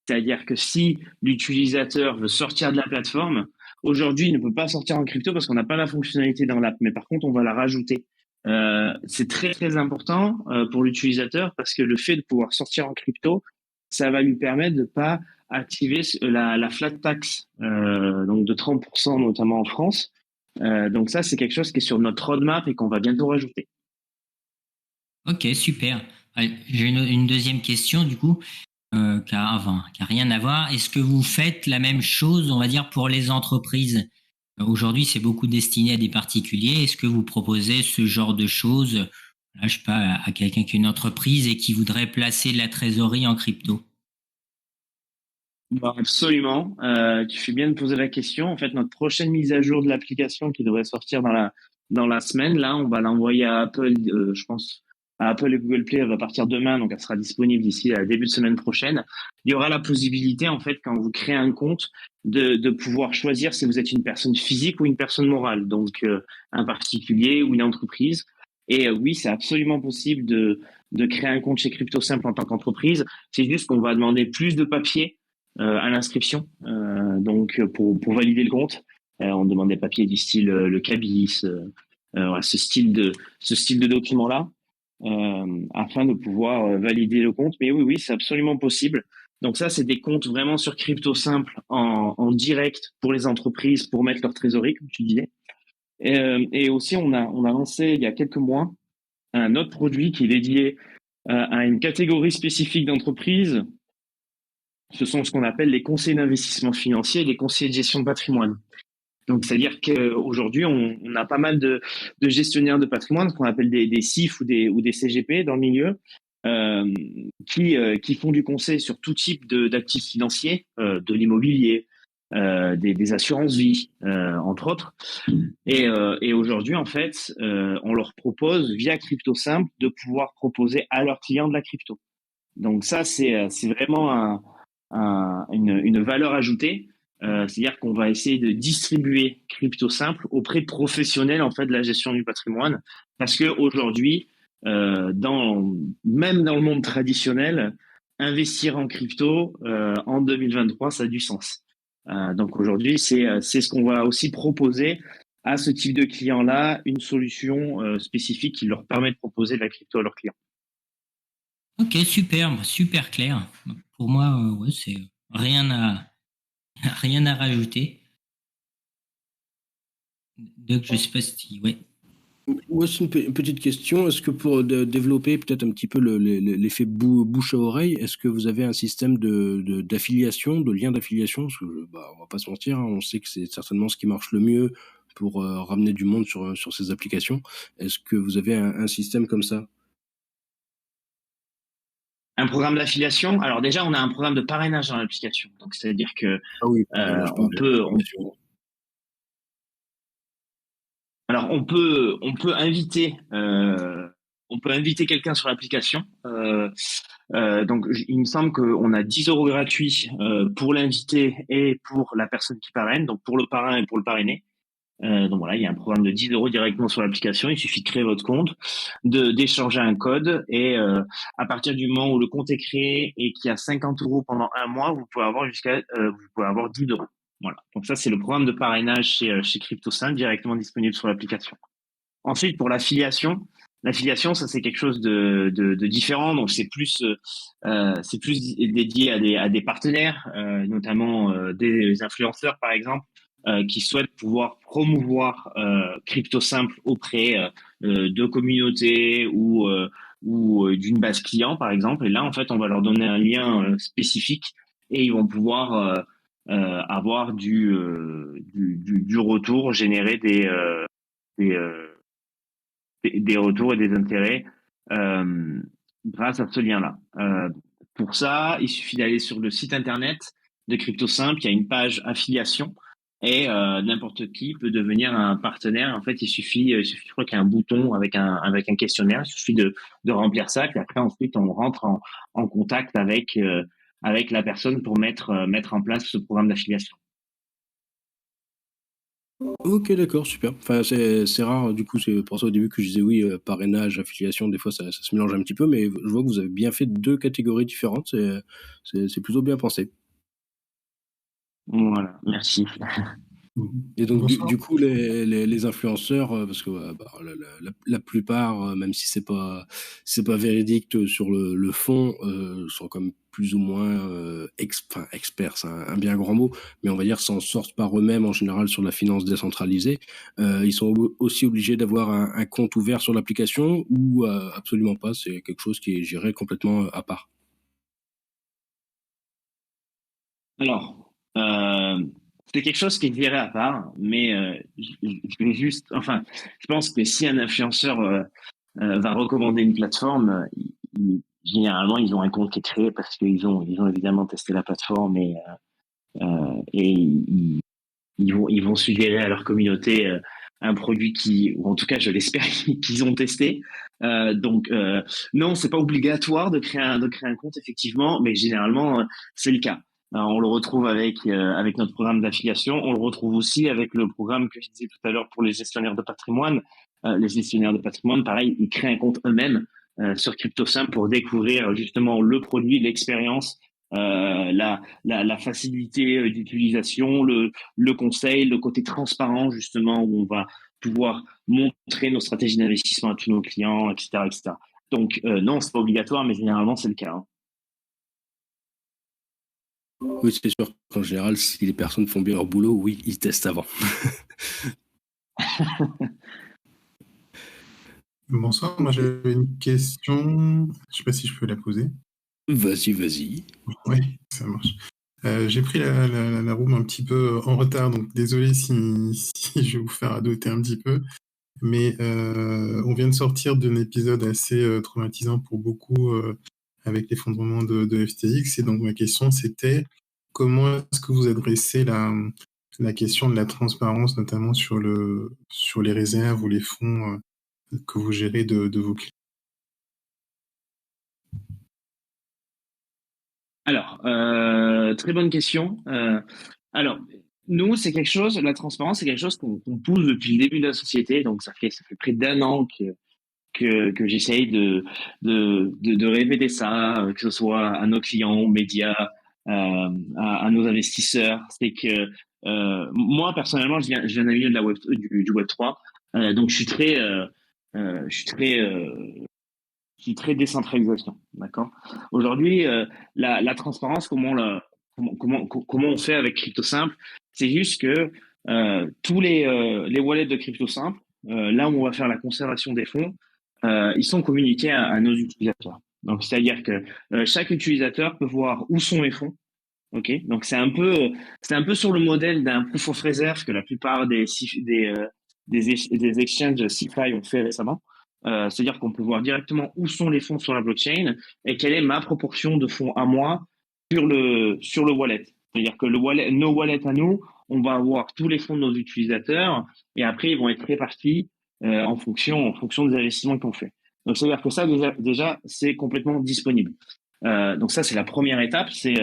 c'est-à-dire que si l'utilisateur veut sortir de la plateforme, aujourd'hui, il ne peut pas sortir en crypto parce qu'on n'a pas la fonctionnalité dans l'app, mais par contre, on va la rajouter. C'est très très important pour l'utilisateur parce que le fait de pouvoir sortir en crypto, ça va lui permettre de pas activer la flat tax, donc de 30% notamment en France. Donc ça, c'est quelque chose qui est sur notre roadmap et qu'on va bientôt rajouter. Ok, super. J'ai une deuxième question du coup, qui a rien à voir. Est-ce que vous faites la même chose, on va dire, pour les entreprises? Aujourd'hui, c'est beaucoup destiné à des particuliers. Est-ce que vous proposez ce genre de choses, là, je sais pas, à quelqu'un qui a une entreprise et qui voudrait placer de la trésorerie en crypto? Bah, absolument. Tu fais bien de poser la question. En fait, notre prochaine mise à jour de l'application qui devrait sortir dans la semaine, là, on va l'envoyer à Apple, je pense, à Apple et Google Play. Elle va partir demain, donc elle sera disponible d'ici à début de semaine prochaine. Il y aura la possibilité, en fait, quand vous créez un compte, de pouvoir choisir si vous êtes une personne physique ou une personne morale, donc un particulier ou une entreprise. Et oui, c'est absolument possible de créer un compte chez CryptoSimple en tant qu'entreprise. C'est juste qu'on va demander plus de papiers à l'inscription. Donc pour valider le compte, on demande des papiers du style le CABIS, voilà, ce style de document là, afin de pouvoir valider le compte. Mais oui, oui, c'est absolument possible. Donc ça, c'est des comptes vraiment sur crypto simple en direct pour les entreprises pour mettre leur trésorerie, comme tu disais. Et aussi, on a lancé il y a quelques mois un autre produit qui est dédié à une catégorie spécifique d'entreprises. Ce sont ce qu'on appelle les conseillers d'investissement financier et les conseillers de gestion de patrimoine. Donc, c'est-à-dire qu'aujourd'hui, on a pas mal de gestionnaires de patrimoine, ce qu'on appelle des CIF ou des CGP dans le milieu, euh, qui font du conseil sur tout type d'actifs financiers, de l'immobilier, des assurances vie, entre autres. Et aujourd'hui, en fait, on leur propose, via Crypto Simple, de pouvoir proposer à leurs clients de la crypto. Donc ça, c'est vraiment une valeur ajoutée. C'est-à-dire qu'on va essayer de distribuer Crypto Simple auprès de professionnels en fait de la gestion du patrimoine, parce que aujourd'hui, même dans le monde traditionnel, investir en crypto en 2023, ça a du sens. Donc aujourd'hui, c'est ce qu'on va aussi proposer à ce type de clients-là, une solution spécifique qui leur permet de proposer de la crypto à leurs clients. Ok, super, super clair. Pour moi, ouais, c'est rien à, rien à rajouter. Donc, je sais pas si, ouais. Ouais, c'est une petite question. Est-ce que pour développer peut-être un petit peu l'effet bouche à oreille, est-ce que vous avez un système d'affiliation, de lien d'affiliation? Parce que, bah, on va pas se mentir, hein, on sait que c'est certainement ce qui marche le mieux pour ramener du monde sur ces applications. Est-ce que vous avez un système comme ça? Un programme d'affiliation. Alors déjà, on a un programme de parrainage dans l'application. Donc c'est-à-dire que Ah oui, là, je on parlais peut, d'affiliation. alors on peut inviter, quelqu'un sur l'application. Donc il me semble qu'on a 10 euros gratuits pour l'invité et pour la personne qui parraine, donc pour le parrain et pour le parrainé. Donc voilà, il y a un programme de 10 euros directement sur l'application. Il suffit de créer votre compte, d'échanger un code et à partir du moment où le compte est créé et qu'il y a 50 euros pendant un mois, vous pouvez avoir 10 euros. Voilà. Donc ça, c'est le programme de parrainage chez CryptoSync directement disponible sur l'application. Ensuite, pour l'affiliation, ça c'est quelque chose de différent. Donc c'est plus dédié à des partenaires, notamment des influenceurs par exemple, qui souhaitent pouvoir promouvoir Crypto Simple auprès de communautés ou d'une base client par exemple. Et là, en fait, on va leur donner un lien spécifique et ils vont pouvoir avoir du retour, générer des, euh, des retours et des intérêts euh, grâce à ce lien-là. Pour ça, il suffit d'aller sur le site internet de CryptoSimple, il y a une page affiliation et n'importe qui peut devenir un partenaire. En fait, je crois qu'il y a un bouton avec un questionnaire, il suffit de remplir ça, puis après ensuite on rentre en contact avec la personne pour mettre en place ce programme d'affiliation. Ok, d'accord, super. Enfin, c'est rare, du coup, c'est pour ça au début que je disais oui, parrainage, affiliation, des fois ça se mélange un petit peu, mais je vois que vous avez bien fait deux catégories différentes, c'est plutôt bien pensé. Voilà, merci. Et donc, Bonsoir. du coup, les influenceurs, parce que bah, la plupart, même si c'est pas véridique sur le fond, sont comme plus ou moins enfin, experts, c'est un bien grand mot, mais on va dire s'en sortent par eux-mêmes en général sur la finance décentralisée. Ils sont aussi obligés d'avoir un compte ouvert sur l'application ou absolument pas, c'est quelque chose qui est géré complètement à part. Alors, c'est quelque chose qui est géré à part, mais je vais juste, enfin, je pense que si un influenceur va recommander une plateforme, généralement ils ont un compte qui est créé parce qu'ils ont évidemment testé la plateforme et ils vont suggérer à leur communauté un produit ou en tout cas je l'espère qu'ils ont testé. Non, c'est pas obligatoire de créer un compte effectivement, mais généralement c'est le cas. On le retrouve avec notre programme d'affiliation, on le retrouve aussi avec le programme que je disais tout à l'heure pour les gestionnaires de patrimoine. Les gestionnaires de patrimoine, pareil, ils créent un compte eux-mêmes sur CryptoSimple pour découvrir justement le produit, l'expérience, la facilité d'utilisation, le conseil, le côté transparent justement où on va pouvoir montrer nos stratégies d'investissement à tous nos clients, etc., etc. Donc non, c'est pas obligatoire, mais généralement c'est le cas. Hein. Oui, c'est sûr qu'en général, si les personnes font bien leur boulot, oui, ils testent avant. Bonsoir, moi j'avais une question, je sais pas si je peux la poser. Vas-y. Oui, ça marche. J'ai pris la room un petit peu en retard, donc désolé si je vais vous faire adoter un petit peu. Mais on vient de sortir d'un épisode assez traumatisant pour beaucoup avec l'effondrement de FTX. Et donc ma question c'était comment est-ce que vous adressez la question de la transparence, notamment sur les réserves ou les fonds que vous gérez de vos clients? Alors, très bonne question. Alors, nous, c'est quelque chose, la transparence, c'est quelque chose qu'on pousse depuis le début de la société. Donc, ça fait près d'un an que j'essaye de répéter ça, que ce soit à nos clients, aux médias, à nos investisseurs. C'est que moi, personnellement, je viens d'un milieu de du Web 3. Donc, je suis très décentralisation, d'accord. Aujourd'hui, la transparence, comment on fait avec CryptoSimple, c'est juste que tous les wallets de CryptoSimple, là où on va faire la conservation des fonds, ils sont communiqués à nos utilisateurs. Donc, c'est-à-dire que chaque utilisateur peut voir où sont les fonds. Ok, donc c'est un peu sur le modèle d'un proof of reserve que la plupart des exchanges CeFi ont fait récemment. C'est-à-dire qu'on peut voir directement où sont les fonds sur la blockchain et quelle est ma proportion de fonds à moi sur le wallet. C'est-à-dire que nos wallets à nous, on va avoir tous les fonds de nos utilisateurs et après ils vont être répartis en fonction des investissements qu'on fait. Donc c'est-à-dire que ça déjà c'est complètement disponible. Donc ça c'est la première étape, c'est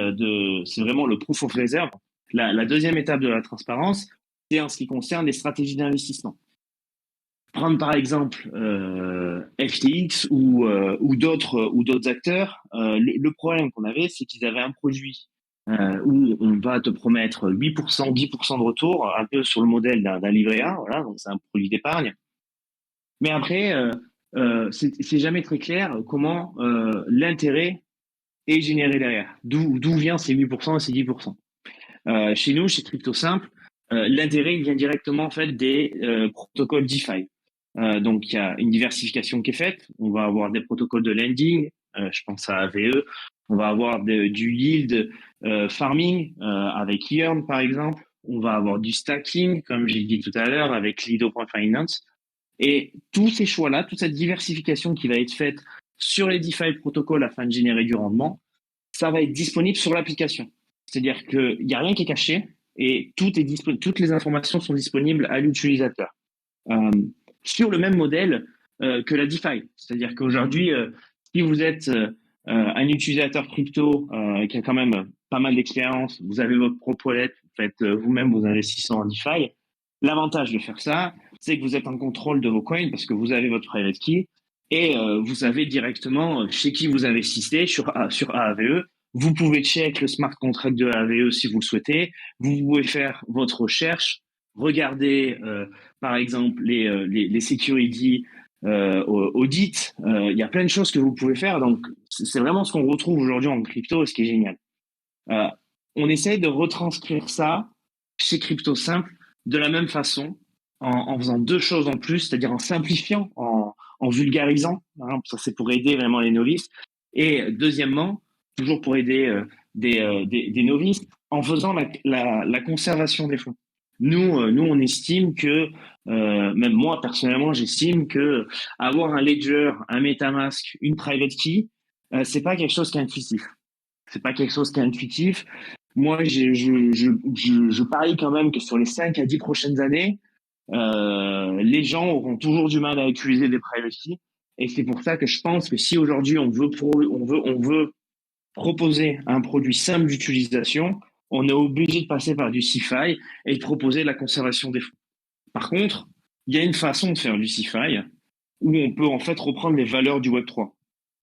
vraiment le proof of reserve. La deuxième étape de la transparence, c'est en ce qui concerne les stratégies d'investissement. Prendre par exemple FTX ou d'autres acteurs, le problème qu'on avait, c'est qu'ils avaient un produit où on va te promettre 8%, 10% de retour, un peu sur le modèle d'un livret A, voilà, donc c'est un produit d'épargne. Mais après, c'est jamais très clair comment l'intérêt est généré derrière. D'où vient ces 8% et ces 10%. Chez nous, chez CryptoSimple, l'intérêt vient directement en fait des protocoles DeFi. Donc il y a une diversification qui est faite. On va avoir des protocoles de lending, je pense à AVE. On va avoir du yield farming avec Yearn par exemple. On va avoir du stacking, comme j'ai dit tout à l'heure, avec Lido.finance. Et tous ces choix-là, toute cette diversification qui va être faite sur les DeFi protocoles afin de générer du rendement, ça va être disponible sur l'application. C'est-à-dire qu'il n'y a rien qui est caché et toutes les informations sont disponibles à l'utilisateur. Sur le même modèle que la DeFi. C'est-à-dire qu'aujourd'hui, si vous êtes un utilisateur crypto qui a quand même pas mal d'expérience, vous avez votre propre wallet, vous faites vous-même vos investissements en DeFi, l'avantage de faire ça, c'est que vous êtes en contrôle de vos coins parce que vous avez votre private key et vous savez directement chez qui vous investissez sur AAVE. Vous pouvez check le smart contract de AAVE si vous le souhaitez. Vous pouvez faire votre recherche, regarder par exemple les security audits. Il y a plein de choses que vous pouvez faire. Donc c'est vraiment ce qu'on retrouve aujourd'hui en crypto, ce qui est génial. On essaye de retranscrire ça chez CryptoSimple de la même façon, en faisant deux choses en plus, c'est-à-dire en simplifiant, en vulgarisant. Hein, ça c'est pour aider vraiment les novices. Et deuxièmement, toujours pour aider des novices, en faisant la conservation des fonds. Nous, on estime que Même moi, personnellement, j'estime que avoir un Ledger, un MetaMask, une private key, c'est pas quelque chose qui est intuitif. C'est pas quelque chose qui est intuitif. Moi, je parie quand même que sur les 5 à 10 prochaines années, les gens auront toujours du mal à utiliser des private keys. Et c'est pour ça que je pense que si aujourd'hui on veut proposer un produit simple d'utilisation, on est obligé de passer par du CeFi et de proposer la conservation des fonds. Par contre, il y a une façon de faire du CeFi où on peut en fait reprendre les valeurs du Web3.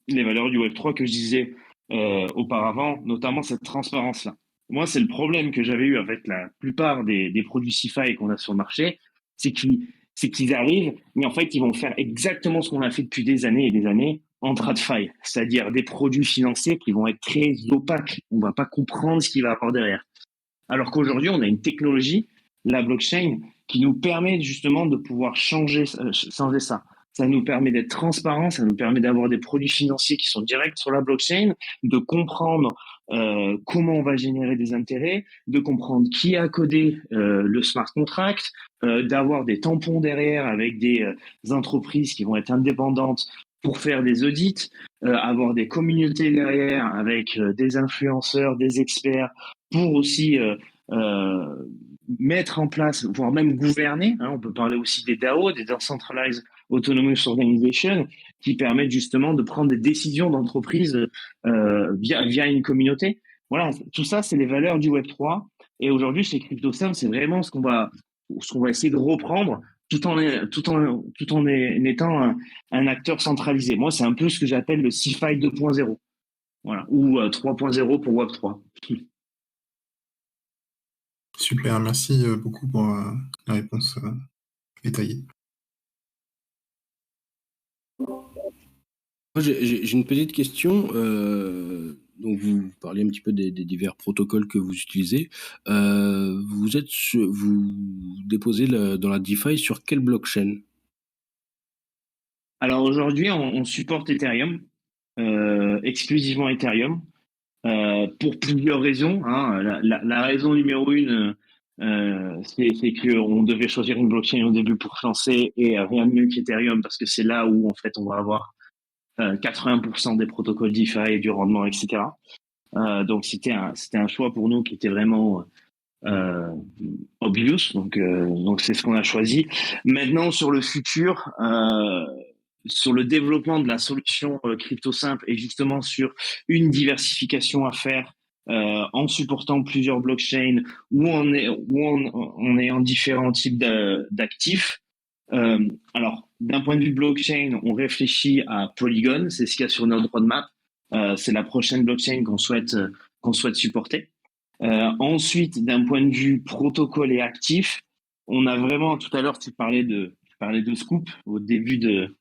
Les valeurs du Web3 que je disais auparavant, notamment cette transparence-là. Moi, c'est le problème que j'avais eu avec la plupart des produits CeFi qu'on a sur le marché, c'est qu'ils arrivent, mais en fait, ils vont faire exactement ce qu'on a fait depuis des années et des années en TradFi, c'est-à-dire des produits financiers qui vont être très opaques. On ne va pas comprendre ce qu'il va y avoir derrière. Alors qu'aujourd'hui, on a une technologie, la blockchain, qui nous permet justement de pouvoir changer ça. Ça nous permet d'être transparent, ça nous permet d'avoir des produits financiers qui sont directs sur la blockchain, de comprendre comment on va générer des intérêts, de comprendre qui a codé le smart contract, d'avoir des tampons derrière avec des entreprises qui vont être indépendantes pour faire des audits, avoir des communautés derrière avec des influenceurs, des experts pour aussi euh, mettre en place, voire même gouverner. On peut parler aussi des DAO, des Decentralized Autonomous Organization, qui permettent justement de prendre des décisions d'entreprise via une communauté. Voilà, tout ça, c'est les valeurs du Web3. Et aujourd'hui, chez CryptoSam, c'est vraiment ce qu'on va essayer de reprendre tout en étant un acteur centralisé. Moi, c'est un peu ce que j'appelle le CeFi 2.0. Voilà, ou 3.0 pour Web3. Super, merci beaucoup pour la réponse détaillée. Moi, j'ai une petite question. Donc, vous parlez un petit peu des divers protocoles que vous utilisez. Vous déposez dans la DeFi sur quelle blockchain? Alors aujourd'hui, on supporte Ethereum, exclusivement Ethereum, pour plusieurs raisons. La raison numéro une, c'est qu'on devait choisir une blockchain au début pour se lancer et rien de mieux qu'Ethereum parce que c'est là où en fait on va avoir 80% des protocoles DeFi et du rendement, etc. Donc c'était un choix pour nous qui était vraiment obvious. Donc c'est ce qu'on a choisi. Maintenant sur le futur. Sur le développement de la solution crypto simple et justement sur une diversification à faire en supportant plusieurs blockchains où on est en différents types d'actifs. Alors, d'un point de vue blockchain, on réfléchit à Polygon, c'est ce qu'il y a sur notre roadmap. C'est la prochaine blockchain qu'on souhaite supporter. Ensuite, d'un point de vue protocole et actif, on a vraiment, tout à l'heure, tu parlais de Scoop au début du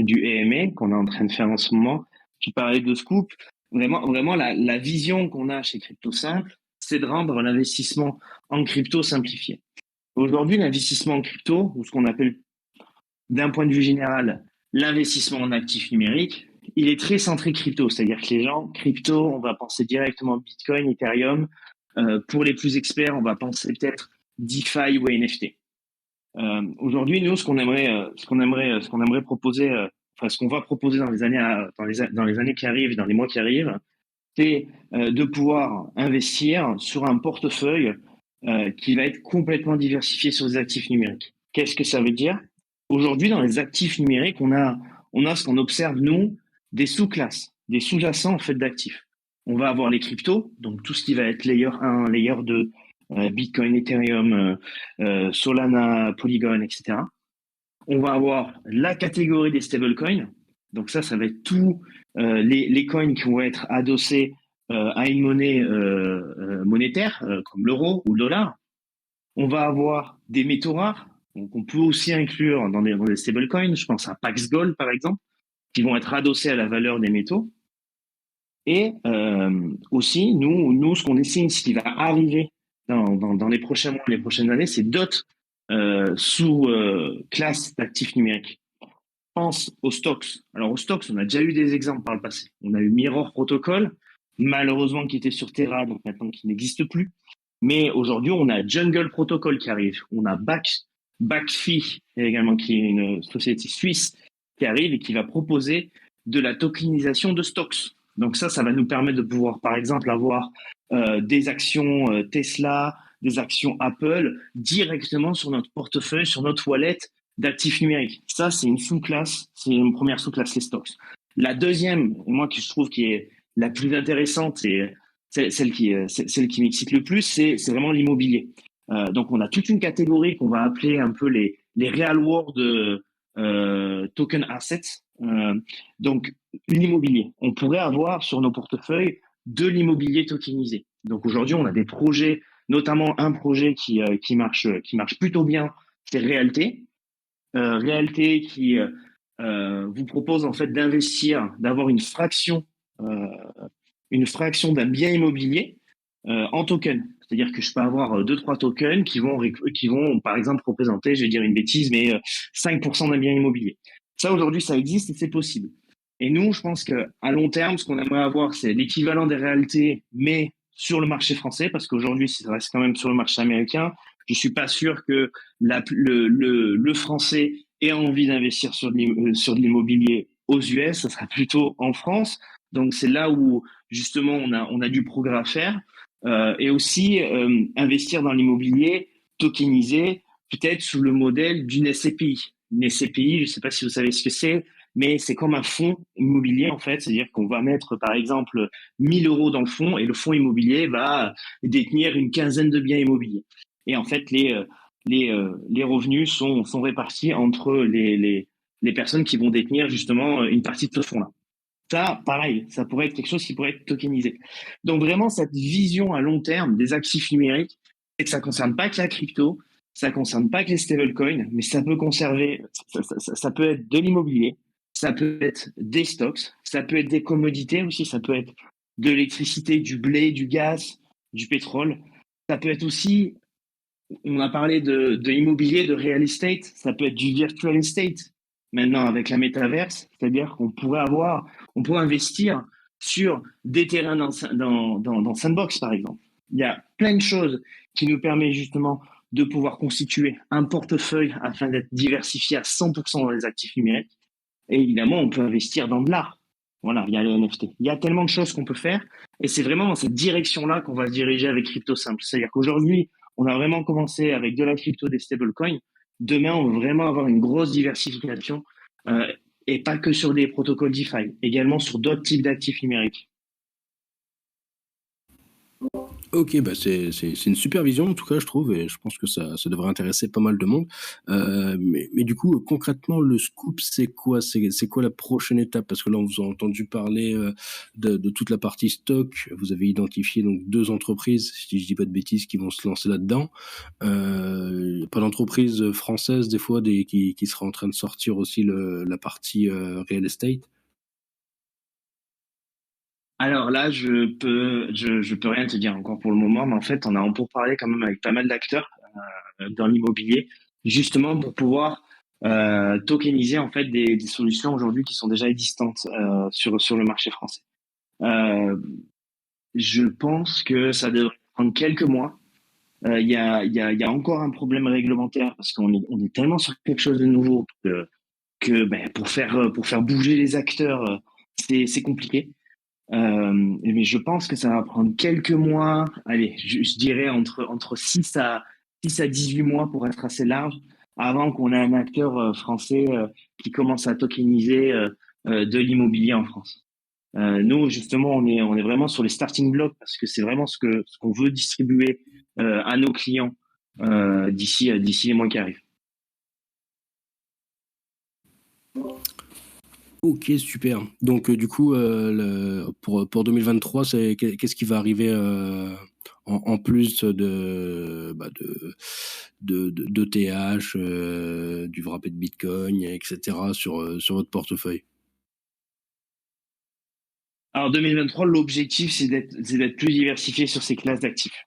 AMA qu'on est en train de faire en ce moment. Tu parlais de Scoop. Vraiment la vision qu'on a chez Crypto Simple, c'est de rendre l'investissement en crypto simplifié. Aujourd'hui, l'investissement en crypto, ou ce qu'on appelle d'un point de vue général, l'investissement en actifs numériques, il est très centré crypto. C'est-à-dire que les gens, crypto, on va penser directement Bitcoin, Ethereum. Pour les plus experts, on va penser peut-être DeFi ou NFT. Aujourd'hui, nous, ce qu'on aimerait proposer, enfin, ce qu'on va proposer dans les années qui arrivent, dans les mois qui arrivent, c'est de pouvoir investir sur un portefeuille qui va être complètement diversifié sur les actifs numériques. Qu'est-ce que ça veut dire? Aujourd'hui, dans les actifs numériques, on a ce qu'on observe, nous, des sous-classes, des sous-jacents en fait d'actifs. On va avoir les cryptos, donc tout ce qui va être layer 1, layer 2, Bitcoin, Ethereum, Solana, Polygon, etc. On va avoir la catégorie des stablecoins. Donc ça va être tous les coins qui vont être adossés à une monnaie monétaire, comme l'euro ou le dollar. On va avoir des métaux rares, donc on peut aussi inclure dans des stablecoins, je pense à Pax Gold par exemple, qui vont être adossés à la valeur des métaux. Et aussi, nous, ce qu'on essaie, ce qui va arriver dans les prochains mois, les prochaines années, c'est d'autres sous-classes d'actifs numériques. Je pense aux stocks. Alors, aux stocks, on a déjà eu des exemples par le passé. On a eu Mirror Protocol, malheureusement qui était sur Terra, donc maintenant qui n'existe plus. Mais aujourd'hui, on a Jungle Protocol qui arrive, on a Backfi également, qui est une société suisse qui arrive et qui va proposer de la tokenisation de stocks. Donc ça va nous permettre de pouvoir, par exemple, avoir des actions Tesla, des actions Apple directement sur notre portefeuille, sur notre wallet d'actifs numériques. Ça, c'est une sous-classe, c'est une première sous-classe, les stocks. La deuxième, moi, que je trouve qui est la plus intéressante, et celle qui m'excite le plus, c'est vraiment l'immobilier. Donc, on a toute une catégorie qu'on va appeler un peu les real world token assets. Donc, l'immobilier. On pourrait avoir sur nos portefeuilles de l'immobilier tokenisé. Donc, aujourd'hui, on a des projets, notamment un projet qui marche plutôt bien, c'est Realté. Realté qui vous propose en fait d'investir, d'avoir une fraction d'un bien immobilier en token. C'est-à-dire que je peux avoir 2-3 tokens qui vont, par exemple, représenter, je vais dire une bêtise, mais 5% d'un bien immobilier. Ça, aujourd'hui, ça existe et c'est possible. Et nous, je pense qu'à long terme, ce qu'on aimerait avoir, c'est l'équivalent des réalités, mais sur le marché français, parce qu'aujourd'hui, ça reste quand même sur le marché américain. Je suis pas sûr que le français ait envie d'investir sur de l'immobilier aux US. Ça sera plutôt en France. Donc, c'est là où, justement, on a du progrès à faire. Et aussi investir dans l'immobilier tokenisé, peut-être sous le modèle d'une SCPI. Une SCPI, je ne sais pas si vous savez ce que c'est, mais c'est comme un fonds immobilier en fait, c'est-à-dire qu'on va mettre par exemple 1000 euros dans le fonds et le fonds immobilier va détenir une quinzaine de biens immobiliers. Et en fait, les revenus sont répartis entre les personnes qui vont détenir justement une partie de ce fonds-là. Ça, pareil, ça pourrait être quelque chose qui pourrait être tokenisé. Donc vraiment, cette vision à long terme des actifs numériques, c'est que ça concerne pas que la crypto, ça concerne pas que les stablecoins, mais ça peut conserver, ça peut être de l'immobilier, ça peut être des stocks, ça peut être des commodités aussi, ça peut être de l'électricité, du blé, du gaz, du pétrole. Ça peut être aussi, on a parlé de immobilier, de real estate, ça peut être du virtual estate. Maintenant, avec la métaverse, c'est-à-dire qu'on pourrait investir sur des terrains dans Sandbox, par exemple. Il y a plein de choses qui nous permettent justement de pouvoir constituer un portefeuille afin d'être diversifié à 100% dans les actifs numériques. Et évidemment, on peut investir dans de l'art. Voilà, il y a les NFT. Il y a tellement de choses qu'on peut faire. Et c'est vraiment dans cette direction-là qu'on va se diriger avec CryptoSimple. C'est-à-dire qu'aujourd'hui, on a vraiment commencé avec de la crypto, des stablecoins. Demain, on veut vraiment avoir une grosse diversification et pas que sur des protocoles DeFi, également sur d'autres types d'actifs numériques. Ok, bah c'est une super vision en tout cas, je trouve, et je pense que ça devrait intéresser pas mal de monde. Mais du coup, concrètement, le scoop, c'est quoi? C'est quoi la prochaine étape? Parce que là, on vous a entendu parler de toute la partie stock. Vous avez identifié donc 2 entreprises, si je dis pas de bêtises, qui vont se lancer là-dedans. Pas d'entreprise française des fois qui sera en train de sortir aussi la partie real estate. Alors là, je peux rien te dire encore pour le moment, mais en fait, on a en pourparlers quand même avec pas mal d'acteurs dans l'immobilier, justement pour pouvoir tokeniser en fait des solutions aujourd'hui qui sont déjà existantes sur le marché français. Je pense que ça devrait prendre quelques mois. Il y a encore un problème réglementaire parce qu'on est tellement sur quelque chose de nouveau que pour faire bouger les acteurs, c'est compliqué. Mais je pense que ça va prendre quelques mois, allez, je dirais entre 6 à 18 mois pour être assez large, avant qu'on ait un acteur français qui commence à tokeniser de l'immobilier en France. Nous, justement, on est vraiment sur les starting blocks parce que c'est vraiment ce qu'on veut distribuer à nos clients d'ici les mois qui arrivent. Ok, super. Donc du coup, pour 2023, qu'est-ce qui va arriver en plus d'ETH, du wrappé de Bitcoin, etc. sur votre portefeuille? Alors 2023, l'objectif c'est d'être plus diversifié sur ces classes d'actifs.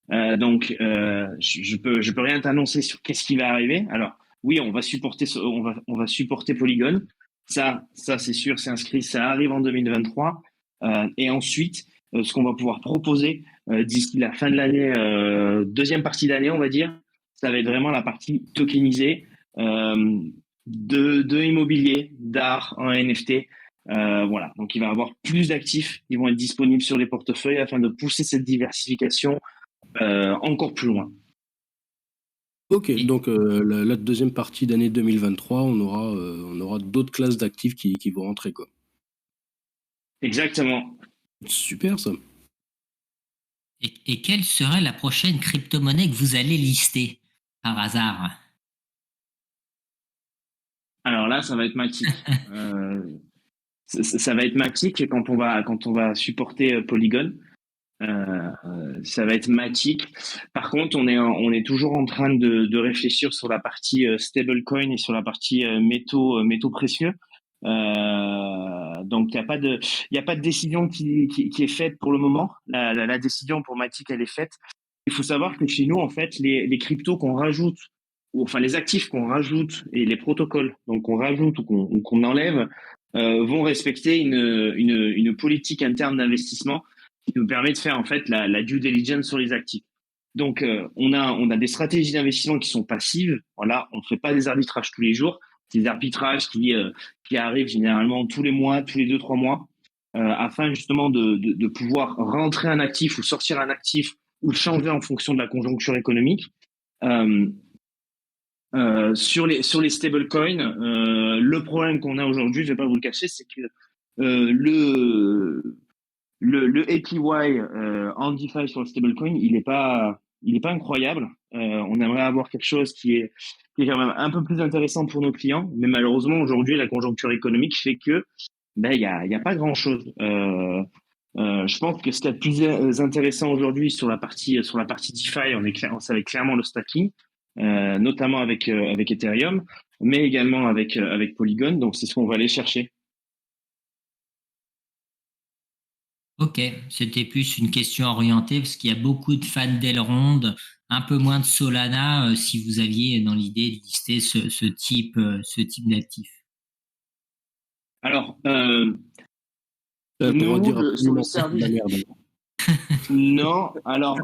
Donc je peux rien t'annoncer sur qu'est-ce qui va arriver. Alors oui, on va supporter Polygon. Ça c'est sûr, c'est inscrit, ça arrive en 2023. Et ensuite, ce qu'on va pouvoir proposer d'ici la fin de l'année, deuxième partie d'année, on va dire, ça va être vraiment la partie tokenisée de immobilier, d'art en NFT. Voilà, donc il va y avoir plus d'actifs qui vont être disponibles sur les portefeuilles afin de pousser cette diversification encore plus loin. Ok, donc la deuxième partie d'année 2023, on aura d'autres classes d'actifs qui vont rentrer, quoi. Exactement. Super, ça. Et quelle serait la prochaine crypto-monnaie que vous allez lister par hasard? Alors là, ça va être Matic. Ça va être Matic quand on va supporter Polygon. Ça va être Matic. Par contre, on est toujours en train de réfléchir sur la partie stablecoin et sur la partie métaux précieux. Donc il y a pas de décision qui est faite pour le moment. La décision pour Matic, elle est faite. Il faut savoir que chez nous, en fait, les cryptos qu'on rajoute, ou enfin les actifs qu'on rajoute et les protocoles donc qu'on rajoute ou qu'on enlève vont respecter une politique interne d'investissement qui nous permet de faire en fait la due diligence sur les actifs. Donc on a des stratégies d'investissement qui sont passives. Voilà, on ne fait pas des arbitrages tous les jours. C'est des arbitrages qui arrivent généralement tous les mois, tous les 2-3 mois, afin justement de pouvoir rentrer un actif ou sortir un actif ou le changer en fonction de la conjoncture économique. Sur les stablecoins, le problème qu'on a aujourd'hui, je vais pas vous le cacher, c'est que le APY en DeFi sur le stablecoin, il est pas incroyable. On aimerait avoir quelque chose qui est quand même un peu plus intéressant pour nos clients, mais malheureusement aujourd'hui la conjoncture économique fait que ben il y a pas grand chose. Je pense que ce qui est le plus intéressant aujourd'hui sur la partie DeFi, ça va être clairement le stacking, notamment avec Ethereum, mais également avec Polygon. Donc c'est ce qu'on va aller chercher. Ok, c'était plus une question orientée parce qu'il y a beaucoup de fans d'Elrond, un peu moins de Solana, si vous aviez dans l'idée de lister ce type d'actif. Alors, Pour nous, dire sur le absolument pas de service, la merde. non. Alors,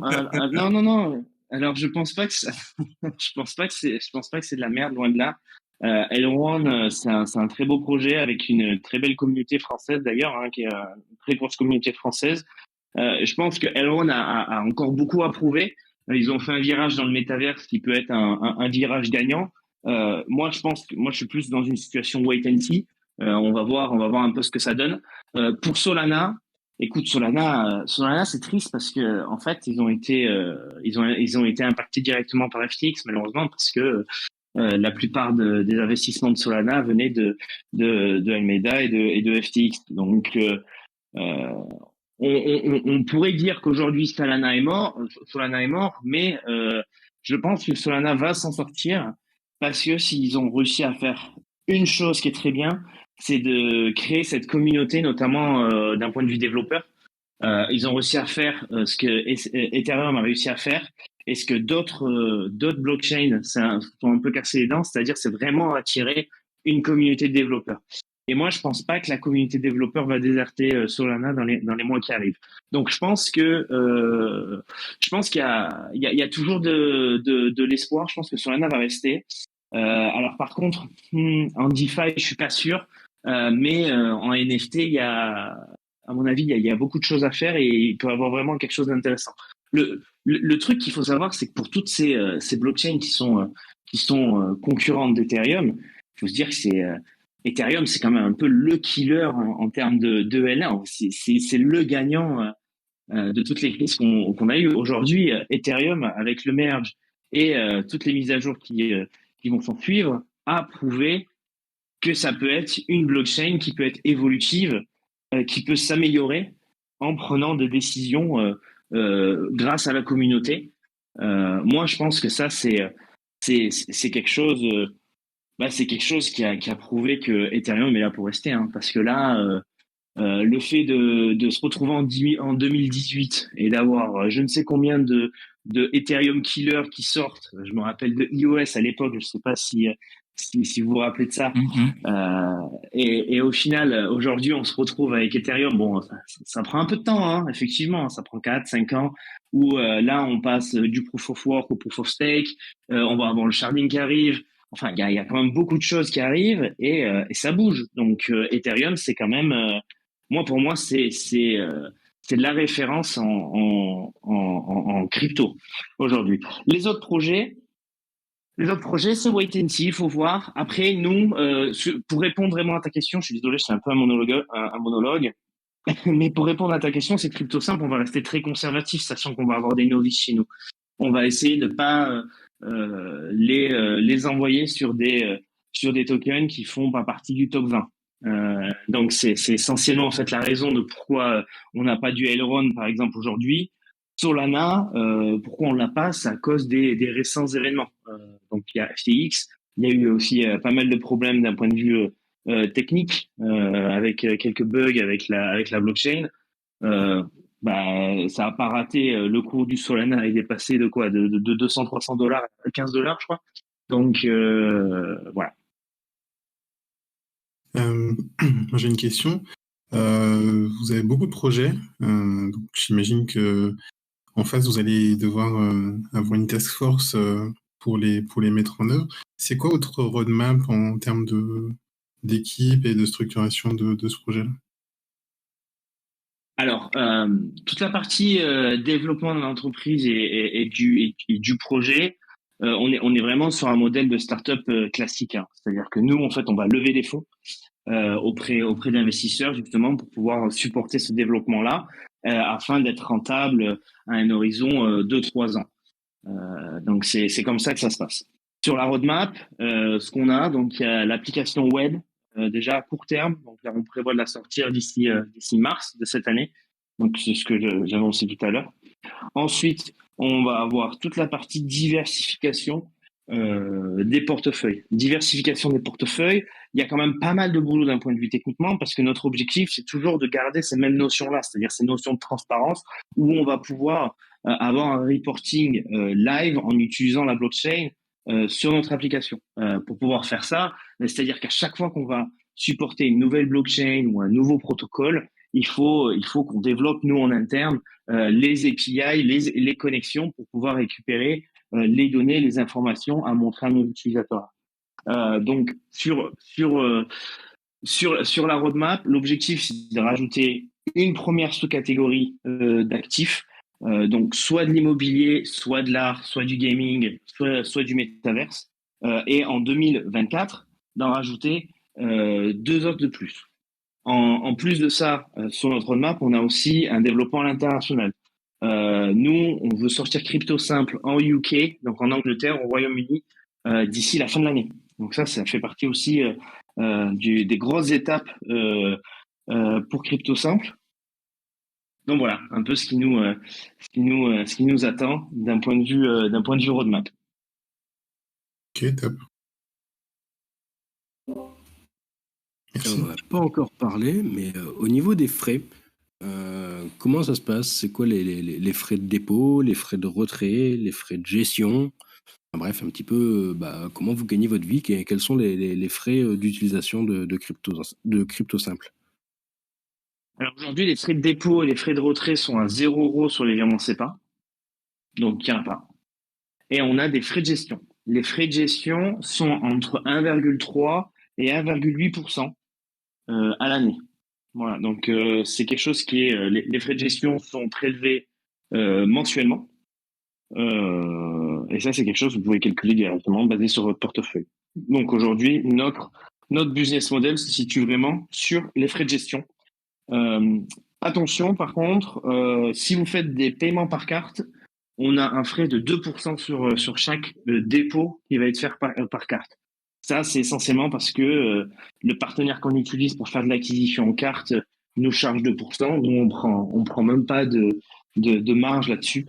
non. Alors, je pense pas que je pense pas que c'est de la merde, loin de là. Elrond, c'est un très beau projet avec une très belle communauté française d'ailleurs, hein, qui est une très grosse communauté française. Je pense que Elrond a encore beaucoup à prouver. Ils ont fait un virage dans le métaverse qui peut être un virage gagnant. Moi, je suis plus dans une situation wait and see. On va voir un peu ce que ça donne. Pour Solana, écoute, Solana, c'est triste parce que en fait, ils ont été impactés directement par FTX, malheureusement, parce que la plupart des investissements de Solana venaient de Alameda et de FTX. Donc euh, on pourrait dire qu'aujourd'hui Solana est mort, mais je pense que Solana va s'en sortir parce que s'ils ont réussi à faire une chose qui est très bien, c'est de créer cette communauté, notamment d'un point de vue développeur. Ils ont réussi à faire ce que Ethereum a réussi à faire et ce que d'autres blockchains sont un peu cassés les dents, c'est-à-dire c'est vraiment attirer une communauté de développeurs. Et moi, je pense pas que la communauté de développeurs va déserter Solana dans les mois qui arrivent. Donc, je pense qu'il y a toujours de l'espoir. Je pense que Solana va rester. Alors, par contre, en DeFi, je suis pas sûr. Mais en NFT, à mon avis, il y a beaucoup de choses à faire et il peut y avoir vraiment quelque chose d'intéressant. Le truc qu'il faut savoir, c'est que pour toutes ces blockchains qui sont concurrentes d'Ethereum, il faut se dire que Ethereum, c'est quand même un peu le killer en termes de L1. C'est le gagnant de toutes les crises qu'on a eues. Aujourd'hui, Ethereum, avec le merge et toutes les mises à jour qui vont s'en suivre, a prouvé que ça peut être une blockchain qui peut être évolutive, qui peut s'améliorer en prenant des décisions grâce à la communauté. Moi, je pense que ça, c'est quelque chose. C'est quelque chose qui a prouvé que Ethereum est là pour rester, hein, parce que là, le fait de se retrouver en 2018 et d'avoir je ne sais combien de Ethereum killer qui sortent. Je me rappelle de iOS à l'époque, je ne sais pas si vous vous rappelez de ça. Mhm. Et au final, aujourd'hui, on se retrouve avec Ethereum. Bon, ça prend un peu de temps, hein, effectivement. Ça prend 4, 5 ans. Où là, on passe du proof of work au proof of stake. On va avoir le sharding qui arrive. Enfin, il y a quand même beaucoup de choses qui arrivent et ça bouge. Donc, Ethereum, c'est quand même, pour moi, c'est de la référence en crypto aujourd'hui. Les autres projets, c'est wait and see, il faut voir. Après, nous, pour répondre vraiment à ta question, je suis désolé, c'est un peu un monologue, mais pour répondre à ta question, c'est crypto simple, on va rester très conservatif, sachant qu'on va avoir des novices chez nous. On va essayer de pas les envoyer sur des tokens qui font pas partie du top 20. Donc c'est essentiellement en fait la raison de pourquoi on n'a pas du Elrond par exemple aujourd'hui. Solana, pourquoi on l'a pas, c'est à cause des récents événements. Donc il y a FTX, il y a eu aussi pas mal de problèmes d'un point de vue technique avec quelques bugs avec la blockchain. Euh, ça a pas raté. Le cours du Solana est dépassé de quoi, de 200-300 $ à 15 $, je crois. Donc voilà. Moi, j'ai une question. Vous avez beaucoup de projets, donc j'imagine que en face, vous allez devoir avoir une task force pour les mettre en œuvre. C'est quoi votre roadmap en termes d'équipe et de structuration de ce projet-là? Alors, toute la partie développement de l'entreprise et du projet, on est vraiment sur un modèle de start-up classique, hein. C'est-à-dire que nous, en fait, on va lever des fonds auprès d'investisseurs justement pour pouvoir supporter ce développement-là afin d'être rentable à un horizon 2-3 ans. Donc c'est comme ça que ça se passe. Sur la roadmap, ce qu'on a, donc il y a l'application web déjà à court terme. Donc là, on prévoit de la sortir d'ici mars de cette année. Donc c'est ce que j'ai annoncé tout à l'heure. Ensuite, on va avoir toute la partie diversification des portefeuilles. Diversification des portefeuilles, il y a quand même pas mal de boulot d'un point de vue techniquement parce que notre objectif, c'est toujours de garder ces mêmes notions-là, c'est-à-dire ces notions de transparence où on va pouvoir avoir un reporting live en utilisant la blockchain sur notre application. Pour pouvoir faire ça, c'est-à-dire qu'à chaque fois qu'on va supporter une nouvelle blockchain ou un nouveau protocole, il faut qu'on développe, nous, en interne, les API, les connexions pour pouvoir récupérer les données, les informations à montrer à nos utilisateurs. Donc, sur la roadmap, l'objectif, c'est de rajouter une première sous-catégorie d'actifs, donc soit de l'immobilier, soit de l'art, soit du gaming, soit du métaverse, et en 2024, d'en rajouter deux autres de plus. En plus de ça, sur notre roadmap, on a aussi un développement à l'international. Nous, on veut sortir Crypto Simple en UK, donc en Angleterre, au Royaume-Uni, d'ici la fin de l'année. Donc ça fait partie aussi des grosses étapes pour Crypto Simple. Donc voilà, un peu ce qui nous attend d'un point de vue roadmap. Ok, top. On Merci. n'en a pas encore parlé, mais au niveau des frais, comment ça se passe? C'est quoi les frais de dépôt, les frais de retrait, les frais de gestion? Enfin, bref, un petit peu, comment vous gagnez votre vie, quels sont les frais d'utilisation de crypto simple? Alors aujourd'hui, les frais de dépôt et les frais de retrait sont à 0 € sur les virements SEPA, donc il n'y en a pas. Et on a des frais de gestion. Les frais de gestion sont entre 1,3 et 1,8% à l'année. Voilà, donc c'est quelque chose qui est... les frais de gestion sont prélevés mensuellement. Et ça, c'est quelque chose que vous pouvez calculer directement basé sur votre portefeuille. Donc aujourd'hui, notre business model se situe vraiment sur les frais de gestion. Attention, par contre, si vous faites des paiements par carte, on a un frais de 2% sur chaque dépôt qui va être fait par carte. Ça, c'est essentiellement parce que le partenaire qu'on utilise pour faire de l'acquisition en carte nous charge 2%. Nous, on prend même pas de marge là-dessus.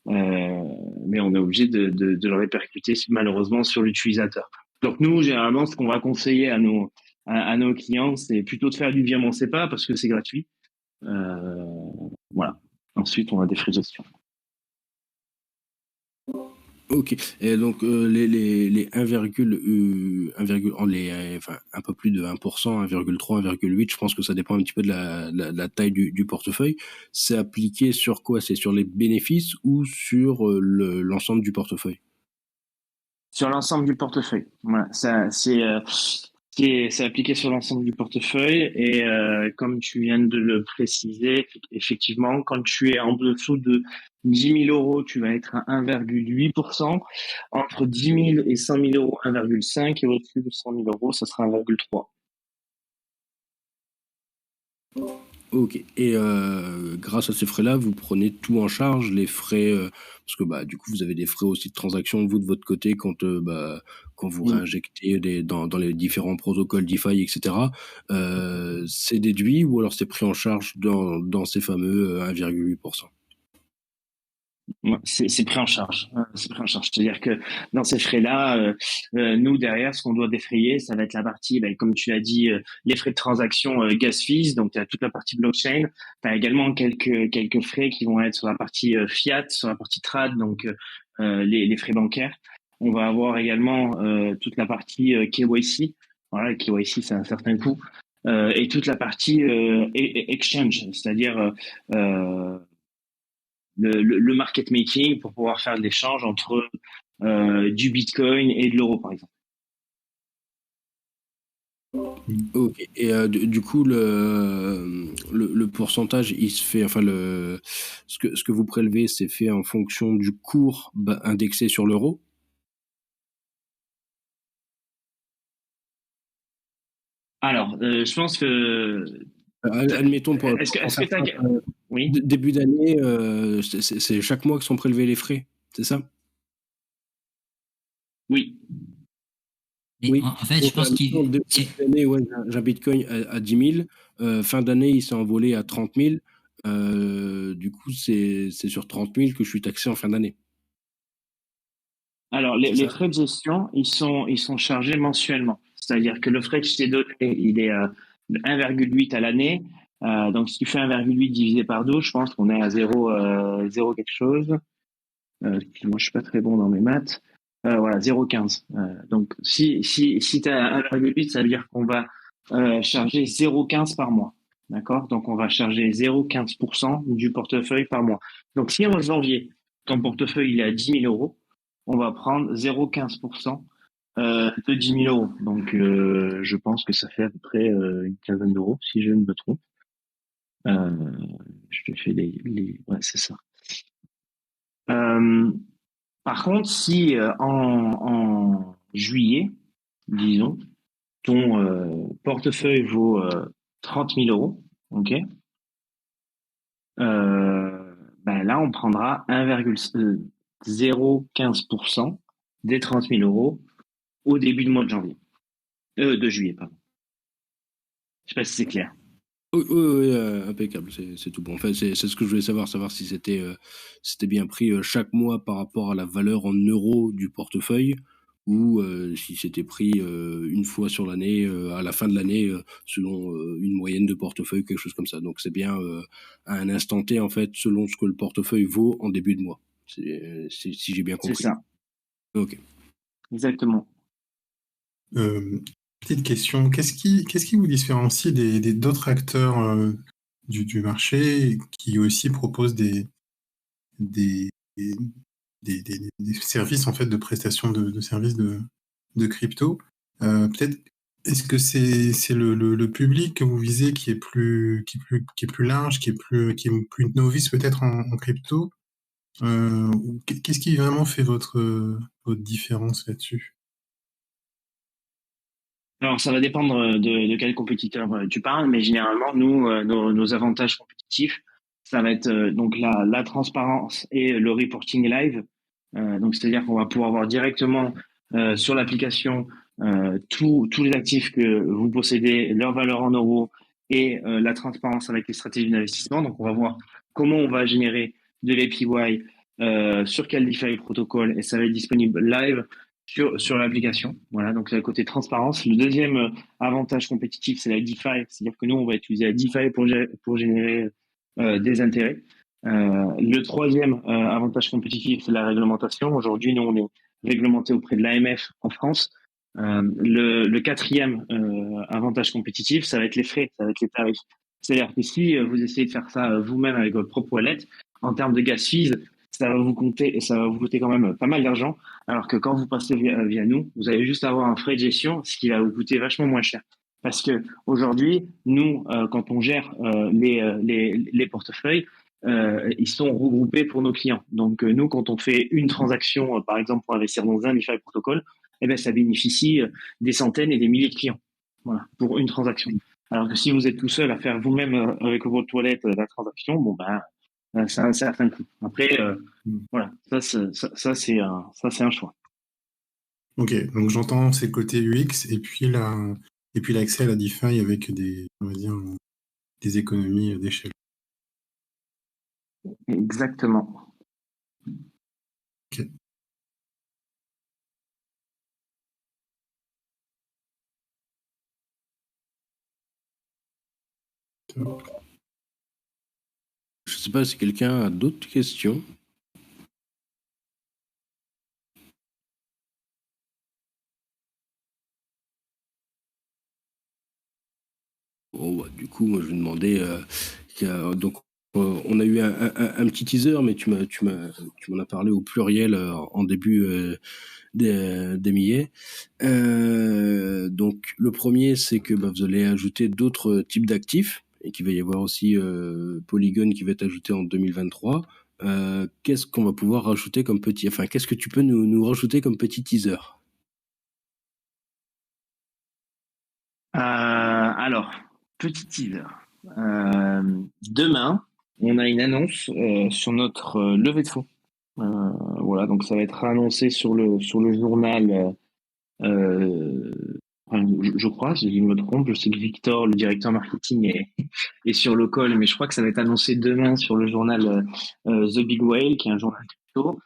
Mais on est obligé de le répercuter malheureusement sur l'utilisateur. Donc nous, généralement, ce qu'on va conseiller à nos clients, c'est plutôt de faire du virement SEPA parce que c'est gratuit. Voilà. Ensuite, on a des frais de gestion. Ok. Et donc les 1, enfin, un peu plus de 1%, 1,3, 1,8, je pense que ça dépend un petit peu de la taille du portefeuille. C'est appliqué sur quoi? C'est sur les bénéfices ou sur l'ensemble du portefeuille? Sur l'ensemble du portefeuille. Voilà, ça, c'est appliqué sur l'ensemble du portefeuille et comme tu viens de le préciser, effectivement, quand tu es en dessous de 10 000 euros, tu vas être à 1,8%. Entre 10 000 et 100 000 euros, 1,5, et au-dessus de 100 000 euros, ça sera 1,3. Ok. Et grâce à ces frais-là, vous prenez tout en charge, les frais, parce que bah du coup vous avez des frais aussi de transaction vous de votre côté quand vous Mm. réinjectez dans les différents protocoles DeFi, etc. C'est déduit ou alors c'est pris en charge dans ces fameux 1,8%. Ouais, c'est pris en charge. C'est pris en charge. C'est-à-dire que dans ces frais-là, nous derrière, ce qu'on doit défrayer, ça va être la partie, ben, comme tu l'as dit, les frais de transaction gas fees. Donc, tu as toute la partie blockchain. Tu as également quelques frais qui vont être sur la partie fiat, sur la partie trad, donc les frais bancaires. On va avoir également toute la partie KYC. Voilà, KYC, c'est un certain coût. Et toute la partie exchange, c'est-à-dire le market making pour pouvoir faire de l'échange entre du Bitcoin et de l'euro, par exemple. Ok. Et du coup, le pourcentage, il se fait, enfin, ce que vous prélevez, c'est fait en fonction du cours indexé sur l'euro. Alors, je pense que... Admettons, Est-ce pour que faire t'as... simple, Oui, début d'année, c'est chaque mois que sont prélevés les frais, c'est ça? oui. Et Oui. en fait, je Donc, pense admettons, début d'année, ouais, j'ai un Bitcoin à 10 000. Fin d'année, il s'est envolé à 30 000. Du coup, c'est sur 30 000 que je suis taxé en fin d'année. Alors, C'est les ça? frais de gestion, ils sont chargés mensuellement. C'est-à-dire que le frais que je t'ai donné, il est 1,8 à l'année. Donc, si tu fais 1,8 divisé par 12, je pense qu'on est à 0 quelque chose. Moi, je suis pas très bon dans mes maths. Voilà, 0,15. Donc, si tu as 1,8, ça veut dire qu'on va charger 0,15 par mois. D'accord? Donc, on va charger 0,15% du portefeuille par mois. Donc, si en janvier, ton portefeuille il est à 10 000 euros, on va prendre 0,15% de 10 000 euros. Donc, je pense que ça fait à peu près une quinzaine d'euros, si je ne me trompe. Je te fais Ouais, c'est ça. Euh, Par contre, si en juillet, disons, ton portefeuille vaut 30 000 euros, ok, ben là, on prendra 1,015% des 30 000 euros au début du mois de janvier. De juillet, pardon. Je sais pas si c'est clair. Oui, oui, oui, impeccable, c'est tout bon. Enfin, c'est ce que je voulais savoir si c'était bien pris chaque mois par rapport à la valeur en euros du portefeuille ou si c'était pris une fois sur l'année, à la fin de l'année, selon une moyenne de portefeuille, quelque chose comme ça. Donc c'est bien à un instant T, en fait, selon ce que le portefeuille vaut en début de mois. Si j'ai bien C'est compris. ça, Ok. exactement. Euh, Petite question, qu'est-ce qui vous différencie d'autres acteurs du marché qui aussi proposent des, des, des services en fait de prestation de services de crypto? Peut-être est-ce que c'est le public que vous visez qui est plus large, qui est plus novice peut-être en crypto? Ou qu'est-ce qui vraiment fait votre différence là-dessus? Alors, ça va dépendre de quel compétiteur tu parles, mais généralement, nous, nos avantages compétitifs, ça va être donc la transparence et le reporting live. Donc, c'est-à-dire qu'on va pouvoir voir directement sur l'application tous les actifs que vous possédez, leur valeur en euros et la transparence avec les stratégies d'investissement. Donc, on va voir comment on va générer de l'APY, sur quel DeFi protocole, et ça va être disponible live sur l'application. Voilà, donc c'est le côté transparence. Le deuxième avantage compétitif, c'est la DeFi, c'est-à-dire que nous, on va utiliser la DeFi pour générer des intérêts. Le troisième avantage compétitif, c'est la réglementation. Aujourd'hui, nous, on est réglementé auprès de l'AMF en France. Le quatrième avantage compétitif, ça va être les frais, ça va être les tarifs. C'est-à-dire que si vous essayez de faire ça vous-même avec votre propre wallet, en termes de gas fees, ça va vous coûter quand même pas mal d'argent. Alors que quand vous passez via nous, vous allez juste avoir un frais de gestion, ce qui va vous coûter vachement moins cher. Parce que aujourd'hui, nous, quand on gère les portefeuilles, ils sont regroupés pour nos clients. Donc nous, quand on fait une transaction, par exemple pour investir dans un DeFi protocole, eh ben ça bénéficie des centaines et des milliers de clients. Voilà, pour une transaction. Alors que si vous êtes tout seul à faire vous-même avec votre toilette la transaction, bon ben ça a un certain coût. Après, voilà, ça c'est un choix. Ok, donc j'entends c'est le côté UX et puis l'accès à la DeFi avec on va dire, des économies d'échelle. Exactement. Ok. Je sais pas si quelqu'un a d'autres questions. Bon, bah, du coup, moi, je vais demander. Donc, on a eu un petit teaser, mais tu m'en as parlé au pluriel en début d'émillet. Donc, le premier, c'est que bah, vous allez ajouter d'autres types d'actifs et qu'il va y avoir aussi Polygon qui va être ajouté en 2023. Qu'est-ce qu'on va pouvoir rajouter comme petit, enfin, qu'est-ce que tu peux nous rajouter comme petit teaser? Alors, petit teaser. Demain, on a une annonce sur notre levée de fonds. Voilà, donc ça va être annoncé sur le journal. Enfin, je crois, si je me trompe, je sais que Victor, le directeur marketing, est sur le call, mais je crois que ça va être annoncé demain sur le journal The Big Whale, qui est un journal crypto.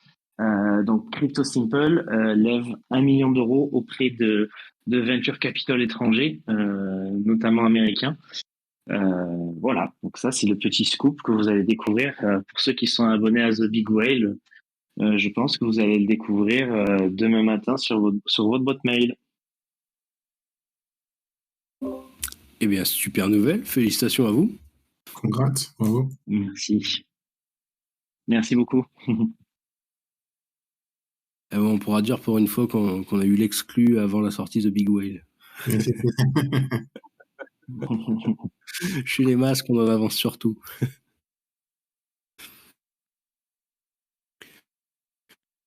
Donc Crypto Simple lève 1 million d'euros auprès de venture capital étrangers, notamment américains. Voilà, donc ça c'est le petit scoop que vous allez découvrir. Pour ceux qui sont abonnés à The Big Whale, je pense que vous allez le découvrir demain matin sur votre boîte mail. Eh bien, super nouvelle. Félicitations à vous. Congrats, bravo. Merci. Merci beaucoup. On pourra dire pour une fois qu'on a eu l'exclu avant la sortie de Big Whale. Chez les masques, on en avance surtout.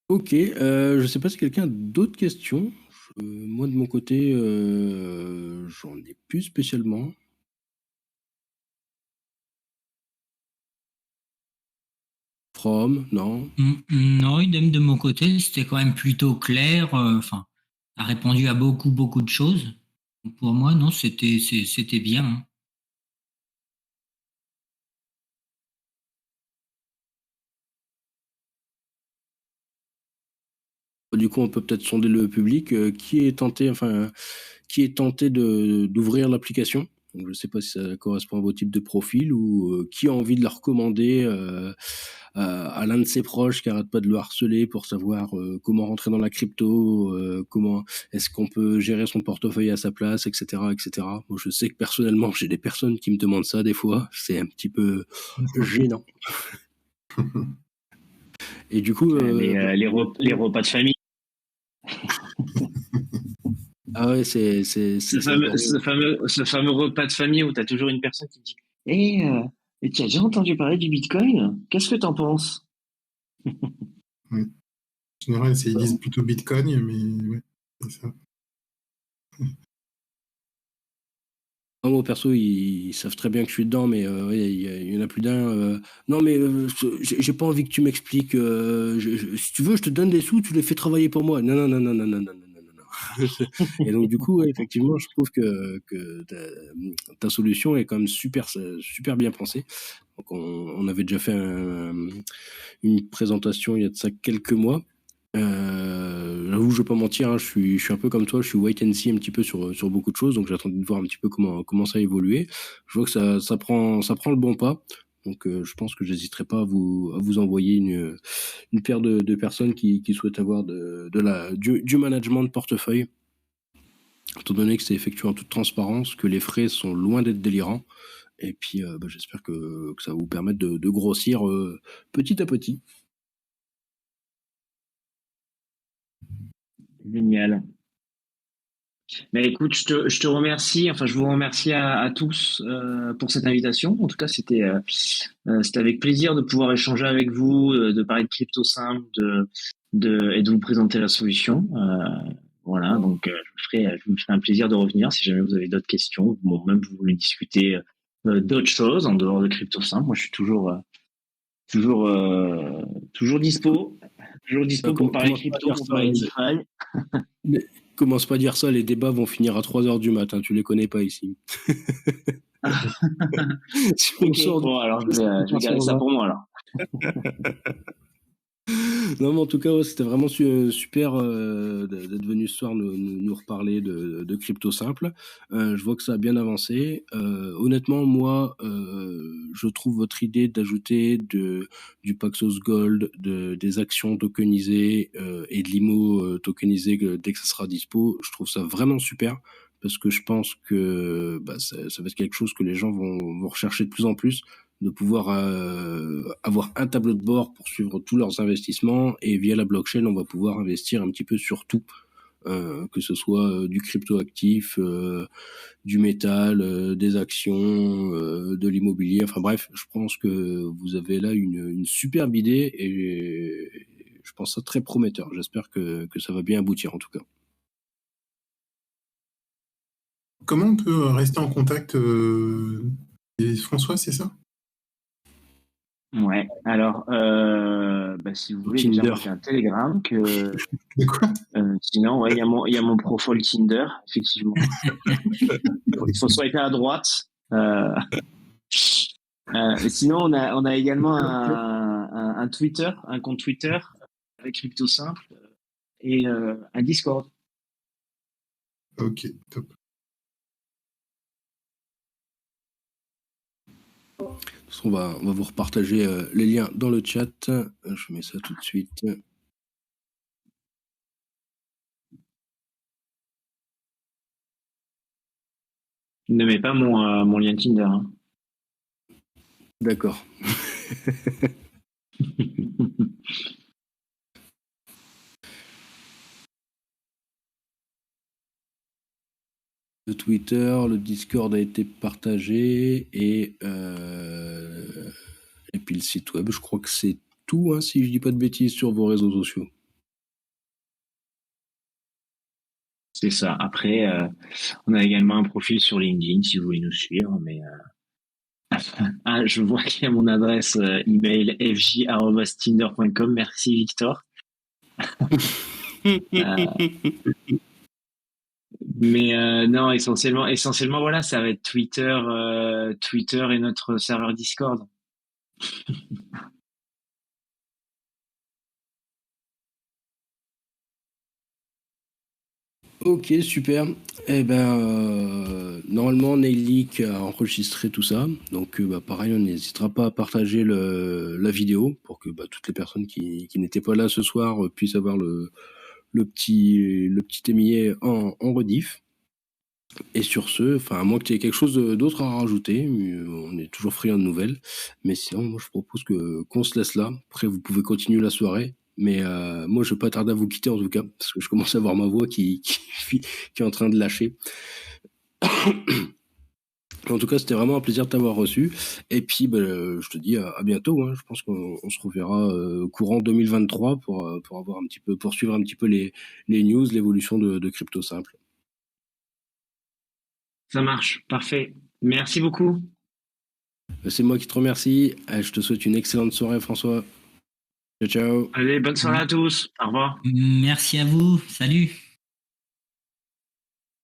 Ok, je sais pas si quelqu'un a d'autres questions. Moi, de mon côté, j'en ai plus spécialement. From, non? Non, idem de mon côté, c'était quand même plutôt clair. Enfin, a répondu à beaucoup de choses. Donc pour moi, non, c'était bien. Hein. Du coup, on peut peut-être sonder le public. Qui est tenté d'ouvrir l'application? Donc, je ne sais pas si ça correspond à vos types de profil ou qui a envie de la recommander à l'un de ses proches qui n'arrête pas de le harceler pour savoir comment rentrer dans la crypto, comment est-ce qu'on peut gérer son portefeuille à sa place, etc., etc. Moi, je sais que personnellement, j'ai des personnes qui me demandent ça des fois. C'est un petit peu gênant. Et du coup, les repas de famille. ah ouais, c'est Ce fameux repas de famille où tu as toujours une personne qui dit et tu as déjà entendu parler du Bitcoin? Qu'est-ce que tu en penses? Oui. En général, ils disent plutôt Bitcoin, mais ouais, c'est ça. Moi, perso, ils savent très bien que je suis dedans, mais ouais, il y en a plus d'un. Non, mais j'ai pas envie que tu m'expliques. Si tu veux, je te donne des sous, tu les fais travailler pour moi. Non, non, non, non, non, non, non, non, non, non. Et donc, du coup, ouais, effectivement, je trouve que ta solution est quand même super bien pensée. Donc, on avait déjà fait une présentation il y a de ça quelques mois. J'avoue, je vais pas mentir, hein, je suis un peu comme toi, je suis wait and see un petit peu sur beaucoup de choses, donc j'attends de voir un petit peu comment ça a évolué. Je vois que ça prend le bon pas. Donc, je pense que j'hésiterai pas à vous envoyer une paire de personnes qui souhaitent avoir du management de portefeuille, étant donné que c'est effectué en toute transparence, que les frais sont loin d'être délirants. Et puis, j'espère que ça va vous permettre de grossir petit à petit. Génial. Mais écoute, je te remercie, enfin je vous remercie à tous pour cette invitation. En tout cas, c'était avec plaisir de pouvoir échanger avec vous, de parler de crypto simple, et de vous présenter la solution. Voilà, donc je me ferai un plaisir de revenir si jamais vous avez d'autres questions, bon, même vous voulez discuter d'autres choses en dehors de crypto simple. Moi, je suis toujours, toujours dispo. Toujours dispo pour parler crypto, pour parler DeFi. Commence pas à dire ça, les débats vont finir à 3h du matin, tu les connais pas ici. Si on Ok, sort bon, alors je vais garder ça pour moi alors. Non, mais en tout cas, ouais, c'était vraiment super d'être venu ce soir nous reparler de crypto simple. Je vois que ça a bien avancé. Honnêtement, moi, je trouve votre idée d'ajouter du Paxos Gold, des actions tokenisées et de l'IMO tokenisé dès que ça sera dispo, je trouve ça vraiment super. Parce que je pense que ça va être quelque chose que les gens vont rechercher de plus en plus, de pouvoir avoir un tableau de bord pour suivre tous leurs investissements, et via la blockchain on va pouvoir investir un petit peu sur tout, que ce soit du crypto actif, du métal, des actions, de l'immobilier, enfin bref, je pense que vous avez là une superbe idée et je pense ça très prometteur. J'espère que ça va bien aboutir en tout cas. Comment on peut rester en contact François, c'est ça? Ouais, alors, si vous voulez, déjà, Tinder. moi, j'ai un Telegram que, De quoi? sinon, ouais, il y a mon profil Tinder, effectivement. Il faut swiper à droite. Sinon, on a également un Twitter, un compte Twitter avec Crypto Simple et un Discord. Ok, top. On va vous repartager les liens dans le chat. Je mets ça tout de suite. Ne mets pas mon lien Tinder. Hein. D'accord. Le Twitter, le Discord a été partagé et puis le site web. Je crois que c'est tout, hein, si je dis pas de bêtises, sur vos réseaux sociaux. C'est ça. Après, on a également un profil sur LinkedIn si vous voulez nous suivre. Mais je vois qu'il y a mon adresse email fj@tinder.com. Merci Victor. Mais non, essentiellement, voilà, ça va être Twitter et notre serveur Discord. Ok, super. Eh ben, normalement, Nailic a enregistré tout ça. Donc, pareil, on n'hésitera pas à partager la vidéo pour que toutes les personnes qui n'étaient pas là ce soir puissent avoir le petit émier en rediff. Et sur ce, à moins que tu aies quelque chose d'autre à rajouter, on est toujours friand de nouvelles. Mais sinon, moi, je propose qu'on se laisse là. Après, vous pouvez continuer la soirée. Mais moi, je vais pas tarder à vous quitter en tout cas, parce que je commence à voir ma voix qui est en train de lâcher. En tout cas, c'était vraiment un plaisir de t'avoir reçu. Et puis, je te dis à bientôt. Hein. Je pense qu'on se reverra courant 2023 pour avoir un petit peu, pour suivre un petit peu les news, l'évolution de Crypto Simple. Ça marche, parfait. Merci beaucoup. C'est moi qui te remercie. Je te souhaite une excellente soirée, François. Ciao, ciao. Allez, bonne soirée à tous. Au revoir. Merci à vous. Salut.